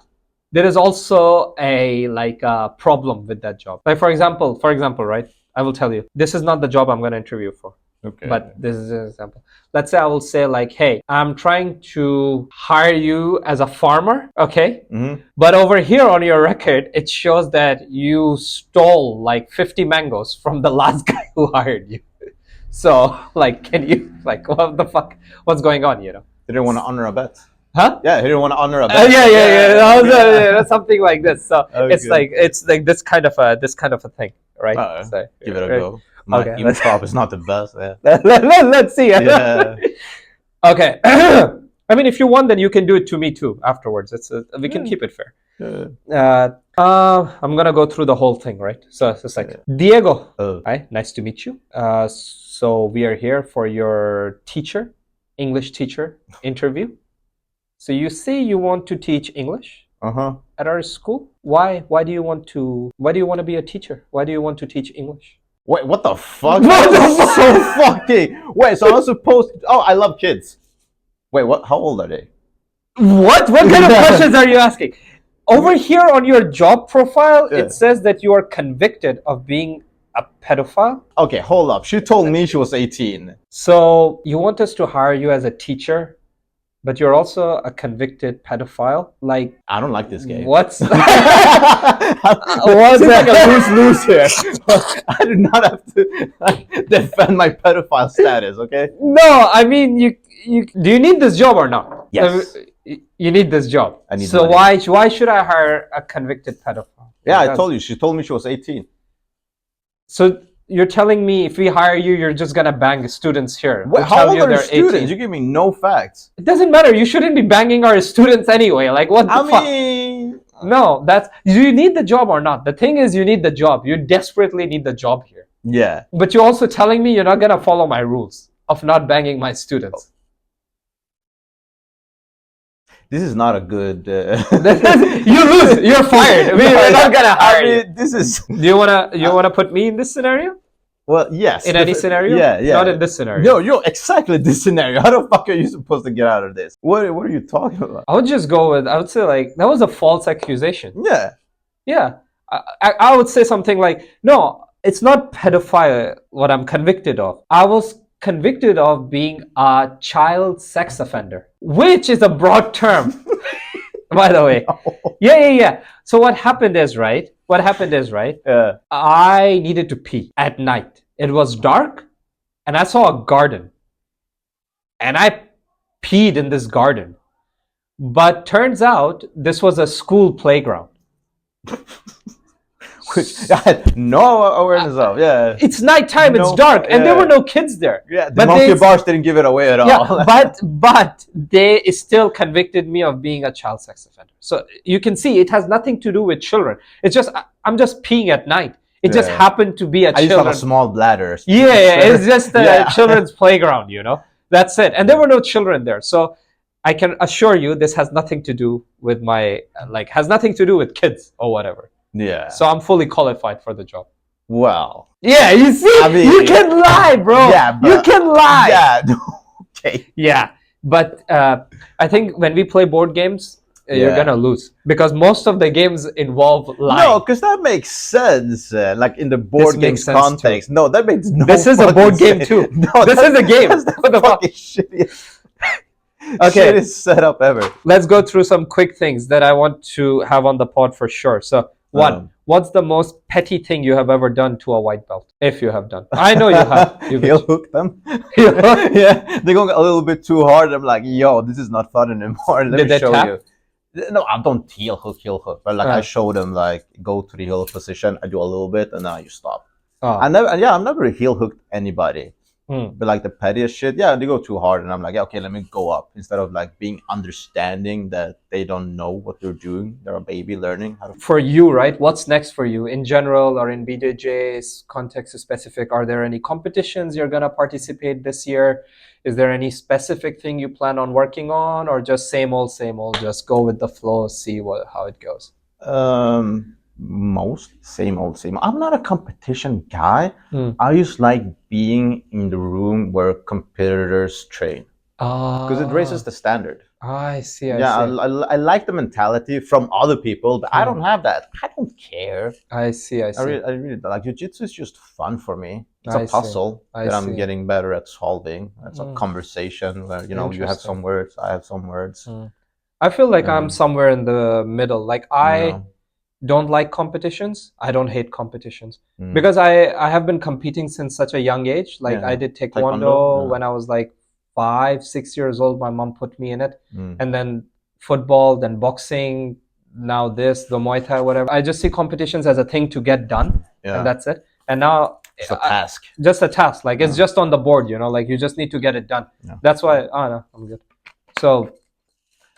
Speaker 1: there is also a problem with that job. Like for example, right? I will tell you this is not the job I'm gonna interview for.
Speaker 2: Okay.
Speaker 1: But this is an example. Let's say I will say like, hey, I'm trying to hire you as a farmer, okay? But over here on your record, it shows that you stole like 50 mangoes from the last guy who hired you. So, like, can you, like, what the fuck? What's going on, you know?
Speaker 2: He didn't want to honor a bet.
Speaker 1: Huh?
Speaker 2: Yeah, he didn't want to honor a bet.
Speaker 1: Yeah. Something like this. So
Speaker 2: Okay.
Speaker 1: it's like this kind of a thing, right? So,
Speaker 2: Give it a go. My improv is not the best. Yeah.
Speaker 1: Let's see.
Speaker 2: Yeah.
Speaker 1: Okay. I mean, if you want, then you can do it to me too afterwards. We can keep it fair.
Speaker 2: Yeah.
Speaker 1: I'm gonna go through the whole thing, right? So it's like Diego. Hi, nice to meet you. So we are here for your English teacher interview. So you say you want to teach English at our school. Why do you want to be a teacher? Why do you want to teach English?
Speaker 2: Wait, what the fuck? That's so fucking. Wait, so I'm supposed. Oh, I love kids. Wait, what? How old are they?
Speaker 1: What kind of questions are you asking? Over here on your job profile, it says that you are convicted of being a pedophile.
Speaker 2: Okay, hold up. She told me she was 18.
Speaker 1: So you want us to hire you as a teacher, but you're also a convicted pedophile? Like,
Speaker 2: I don't like this game.
Speaker 1: What's
Speaker 2: Seems like a lose-lose here. I do not have to defend my pedophile status, okay?
Speaker 1: No, I mean, you do you need this job or not?
Speaker 2: Yes.
Speaker 1: You need this job.
Speaker 2: I need
Speaker 1: so
Speaker 2: money.
Speaker 1: why should I hire a convicted pedophile?
Speaker 2: Yeah, I told you. She told me she was 18.
Speaker 1: So you're telling me if we hire you, you're just gonna bang students here?
Speaker 2: Wait, how old are the students? You give me no facts.
Speaker 1: It doesn't matter. You shouldn't be banging our students anyway. Like, what the fuck? No, you need the job or not. The thing is, you need the job. You desperately need the job here.
Speaker 2: Yeah.
Speaker 1: But you're also telling me you're not gonna follow my rules of not banging my students.
Speaker 2: This is not a good.
Speaker 1: You lose. You're fired. We're not gonna hire you.
Speaker 2: This is.
Speaker 1: Do you wanna put me in this scenario?
Speaker 2: Well, yes.
Speaker 1: In any scenario?
Speaker 2: Yeah.
Speaker 1: Not in this scenario.
Speaker 2: No, you're exactly this scenario. How the fuck are you supposed to get out of this? What are you talking about?
Speaker 1: I would say like that was a false accusation.
Speaker 2: Yeah.
Speaker 1: Yeah. I would say something like, no, it's not pedophile what I'm convicted of. I was convicted of being a child sex offender, which is a broad term, by the way. No. Yeah. So what happened is, right? I needed to pee at night. It was dark, and I saw a garden, and I peed in this garden. But turns out this was a school playground.
Speaker 2: Which I had no awareness of. Yeah.
Speaker 1: It's nighttime, it's dark, and there were no kids there.
Speaker 2: Yeah, the monkey bars didn't give it away at all.
Speaker 1: Yeah, but they still convicted me of being a child sex offender. So you can see it has nothing to do with children. It's just I'm just peeing at night. It just happened to be a children.
Speaker 2: I used to have a small bladder.
Speaker 1: Yeah, it's just a children's playground, you know. That's it. And there were no children there. So I can assure you this has nothing to do with has nothing to do with kids or whatever.
Speaker 2: Yeah.
Speaker 1: So I'm fully qualified for the job.
Speaker 2: Wow.
Speaker 1: Yeah, you see, you can lie, bro. Yeah, but, you can lie.
Speaker 2: Yeah. Okay.
Speaker 1: Yeah, but I think when we play board games, you're gonna lose because most of the games involve lying.
Speaker 2: No, because that makes sense. Like in the board games context. No, that makes no.
Speaker 1: This is a board game too. No, this is a game.
Speaker 2: That's the fucking shittiest.
Speaker 1: Okay,
Speaker 2: shittest setup ever.
Speaker 1: Let's go through some quick things that I want to have on the pod for sure. So. One, What's the most petty thing you have ever done to a white belt? If you have done. I know you have.
Speaker 2: Heel hook them. Yeah, they go a little bit too hard. I'm like, yo, this is not fun anymore. Let me show you. No, I don't heel hook, but like I show them like go to the heel position. I do a little bit, and now you stop. I've never heel hooked anybody. But like the pettiest shit, yeah, they go too hard, and I'm like, yeah, okay, let me go up instead of like being understanding that they don't know what they're doing. They're a baby learning how to.
Speaker 1: For you, right? What's next for you in general or in BJJ's context specific? Are there any competitions you're gonna participate this year? Is there any specific thing you plan on working on, or just same old, just go with the flow, see how it goes?
Speaker 2: Most same old. I'm not a competition guy. I just like being in the room where competitors train because it raises the standard.
Speaker 1: I see.
Speaker 2: I like the mentality from other people, but I don't have that. I don't care.
Speaker 1: I see.
Speaker 2: I really like jiu-jitsu is just fun for me. It's a puzzle that I'm getting better at solving. It's a conversation where you have some words, I have some words.
Speaker 1: I feel like I'm somewhere in the middle. Like I don't like competitions. I don't hate competitions because I have been competing since such a young age. Like I did taekwondo when I was like 5-6 years old. My mom put me in it, and then football, then boxing, now this, the Muay Thai, whatever. I just see competitions as a thing to get done, and that's it. And now
Speaker 2: just a task.
Speaker 1: Just a task. Like it's just on the board, like you just need to get it done. That's why. No, I'm good. So,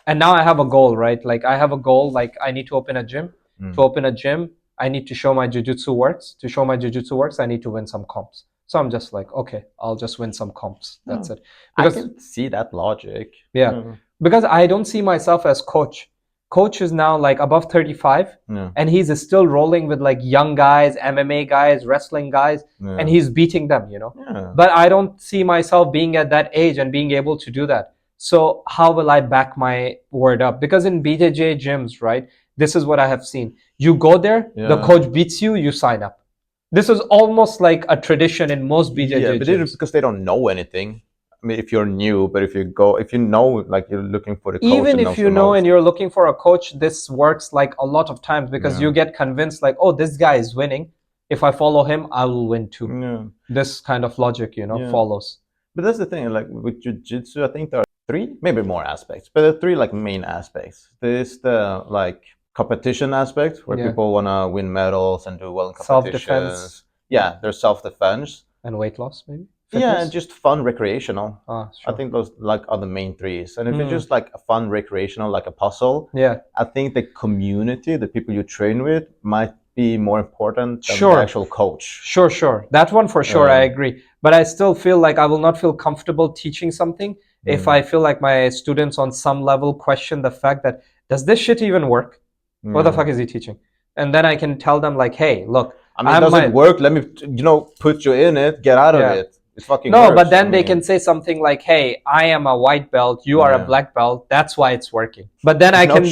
Speaker 1: and now I have a goal, right? Like I have a goal. Like I need to open a gym. To open a gym, I need to show my jiu-jitsu works. To show my jiu-jitsu works, I need to win some comps. So I'm just like, okay, I'll just win some comps. That's it.
Speaker 2: Because I can see that logic.
Speaker 1: Yeah. Because I don't see myself as coach. Coach is now like above 35 and he's still rolling with like young guys, MMA guys, wrestling guys, and he's beating them, But I don't see myself being at that age and being able to do that. So how will I back my word up? Because in BJJ gyms, right, this is what I have seen. You go there, the coach beats you, you sign up. This is almost like a tradition in most BJJ gyms.
Speaker 2: But it's because they don't know anything. I mean, if you're new, but if you know, like you're looking for the coach.
Speaker 1: Even if you know and you're looking for a coach, this works like a lot of times because you get convinced like, oh, this guy is winning. If I follow him, I will win too. This kind of logic, follows.
Speaker 2: But that's the thing, like with jiu-jitsu, I think there are 3, maybe more aspects, but there are 3 like main aspects. There's the like competition aspect where people want to win medals and do well in competitions. Self-defense. Yeah, there's self-defense.
Speaker 1: And weight loss, maybe?
Speaker 2: Fitness? Yeah, and just fun recreational. Sure. I think those like are the main 3s. And if it's just like a fun recreational, like a puzzle, I think the community, the people you train with, might be more important than the actual coach.
Speaker 1: Sure. That one for sure, I agree. But I still feel like I will not feel comfortable teaching something if I feel like my students on some level question the fact that, does this shit even work? What the fuck is he teaching? And then I can tell them like, hey, look.
Speaker 2: I mean, it doesn't work. Let me, put you in it. Get out of it. It fucking
Speaker 1: works. But then they can say something like, hey, I am a white belt. You are a black belt. That's why it's working. But then I can,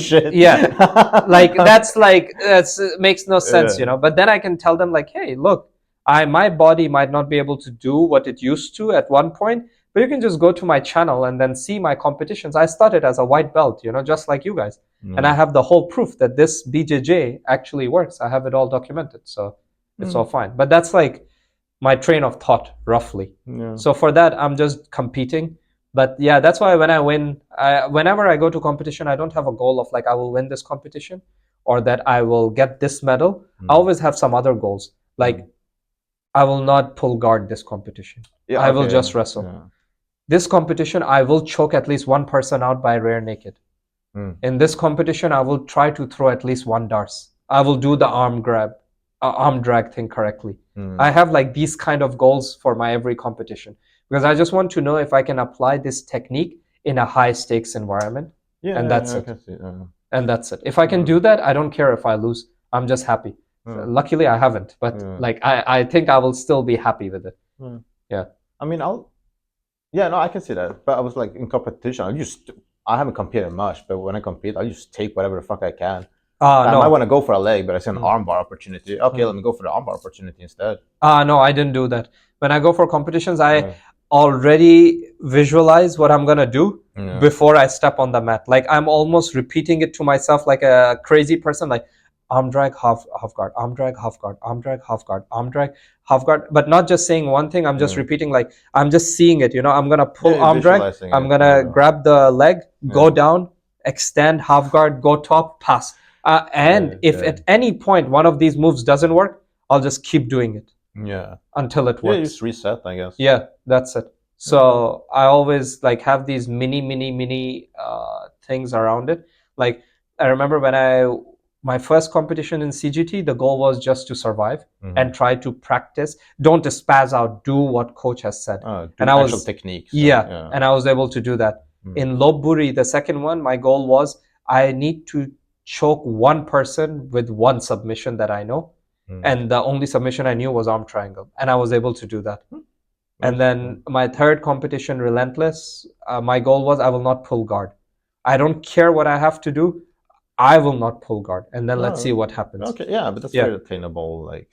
Speaker 1: like, makes no sense, But then I can tell them like, hey, look, my body might not be able to do what it used to at one point, but you can just go to my channel and then see my competitions. I started as a white belt, just like you guys. And I have the whole proof that this BJJ actually works. I have it all documented. So it's all fine. But that's like my train of thought, roughly. So for that, I'm just competing. But yeah, that's why when I win, whenever I go to competition, I don't have a goal of like, I will win this competition or that I will get this medal. I always have some other goals. Like, I will not pull guard this competition. I will just wrestle. This competition, I will choke at least one person out by rear naked. In this competition, I will try to throw at least one darts. I will do the arm drag thing correctly. I have like these kind of goals for my every competition because I just want to know if I can apply this technique in a high stakes environment. And that's it. And that's it. If I can do that, I don't care if I lose. I'm just happy. Luckily, I haven't, but like I think I will still be happy with it. Yeah.
Speaker 2: I mean, I can see that. But I was like in competition. I haven't competed much, but when I compete, I just take whatever the fuck I can. I might want to go for a leg, but I see an armbar opportunity. Okay, let me go for the armbar opportunity instead.
Speaker 1: No, I didn't do that. When I go for competitions, I already visualize what I'm gonna do before I step on the mat. Like I'm almost repeating it to myself like a crazy person. Like, arm drag, half guard, arm drag, half guard, arm drag, half guard, arm drag, half guard, but not just saying one thing. I'm just repeating, like I'm just seeing it. I'm gonna pull arm drag. I'm gonna grab the leg, go down, extend, half guard, go top, pass. And if at any point one of these moves doesn't work, I'll just keep doing it.
Speaker 2: Yeah.
Speaker 1: Until it works.
Speaker 2: Yeah, just reset, I guess.
Speaker 1: Yeah, that's it. So I always like have these mini things around it. Like I remember when my first competition in CGT, the goal was just to survive and try to practice. Don't spaz out. Do what coach has said.
Speaker 2: And I was techniques.
Speaker 1: Yeah, and I was able to do that. In Lopburi, the second one, my goal was I need to choke one person with one submission that I know. And the only submission I knew was arm triangle, and I was able to do that. And then my third competition, Relentless, my goal was I will not pull guard. I don't care what I have to do. I will not pull guard, and then let's see what happens.
Speaker 2: Okay, yeah, but that's very attainable, like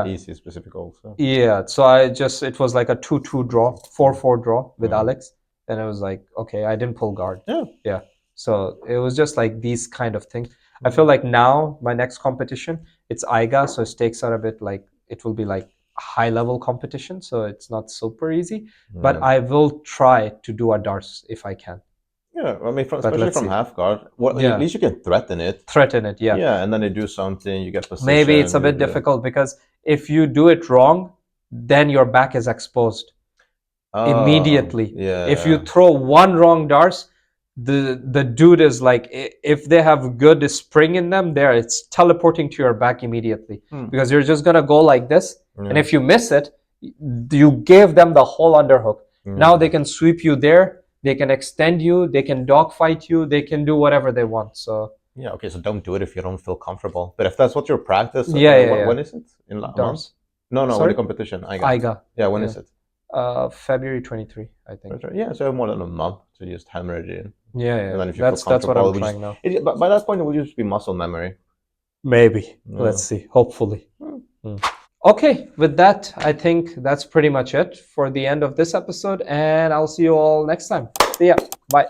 Speaker 2: easy, specific also.
Speaker 1: Yeah, so it was like a 2-2 draw, 4-4 draw with Alex, and it was like, okay, I didn't pull guard. Yeah. So it was just like these kind of things. I feel like now my next competition, it's Aiga, so stakes are a bit like, it will be like high level competition, so it's not super easy, but I will try to do a darts if I can.
Speaker 2: Yeah, I mean, especially from half guard, at least you can threaten it.
Speaker 1: Yeah,
Speaker 2: and then they do something, you get position.
Speaker 1: Maybe it's a bit difficult because if you do it wrong, then your back is exposed immediately. If you throw one wrong darts, the dude is like, if they have good spring in them, it's teleporting to your back immediately because you're just gonna go like this, and if you miss it, you gave them the whole underhook. Now they can sweep you there, they can extend you, they can dogfight you, they can do whatever they want. So
Speaker 2: okay, so don't do it if you don't feel comfortable. But if that's what your practice, when is it? In
Speaker 1: darts?
Speaker 2: No, when the competition.
Speaker 1: Aiga.
Speaker 2: Yeah, when is it?
Speaker 1: February 23, I think.
Speaker 2: Yeah, so more than a month to just hammer it in.
Speaker 1: Yeah.
Speaker 2: And then if you
Speaker 1: that's what I'm trying now.
Speaker 2: But by that point, it will just be muscle memory.
Speaker 1: Maybe. Let's see. Hopefully. Okay, with that, I think that's pretty much it for the end of this episode, and I'll see you all next time. See ya. Bye.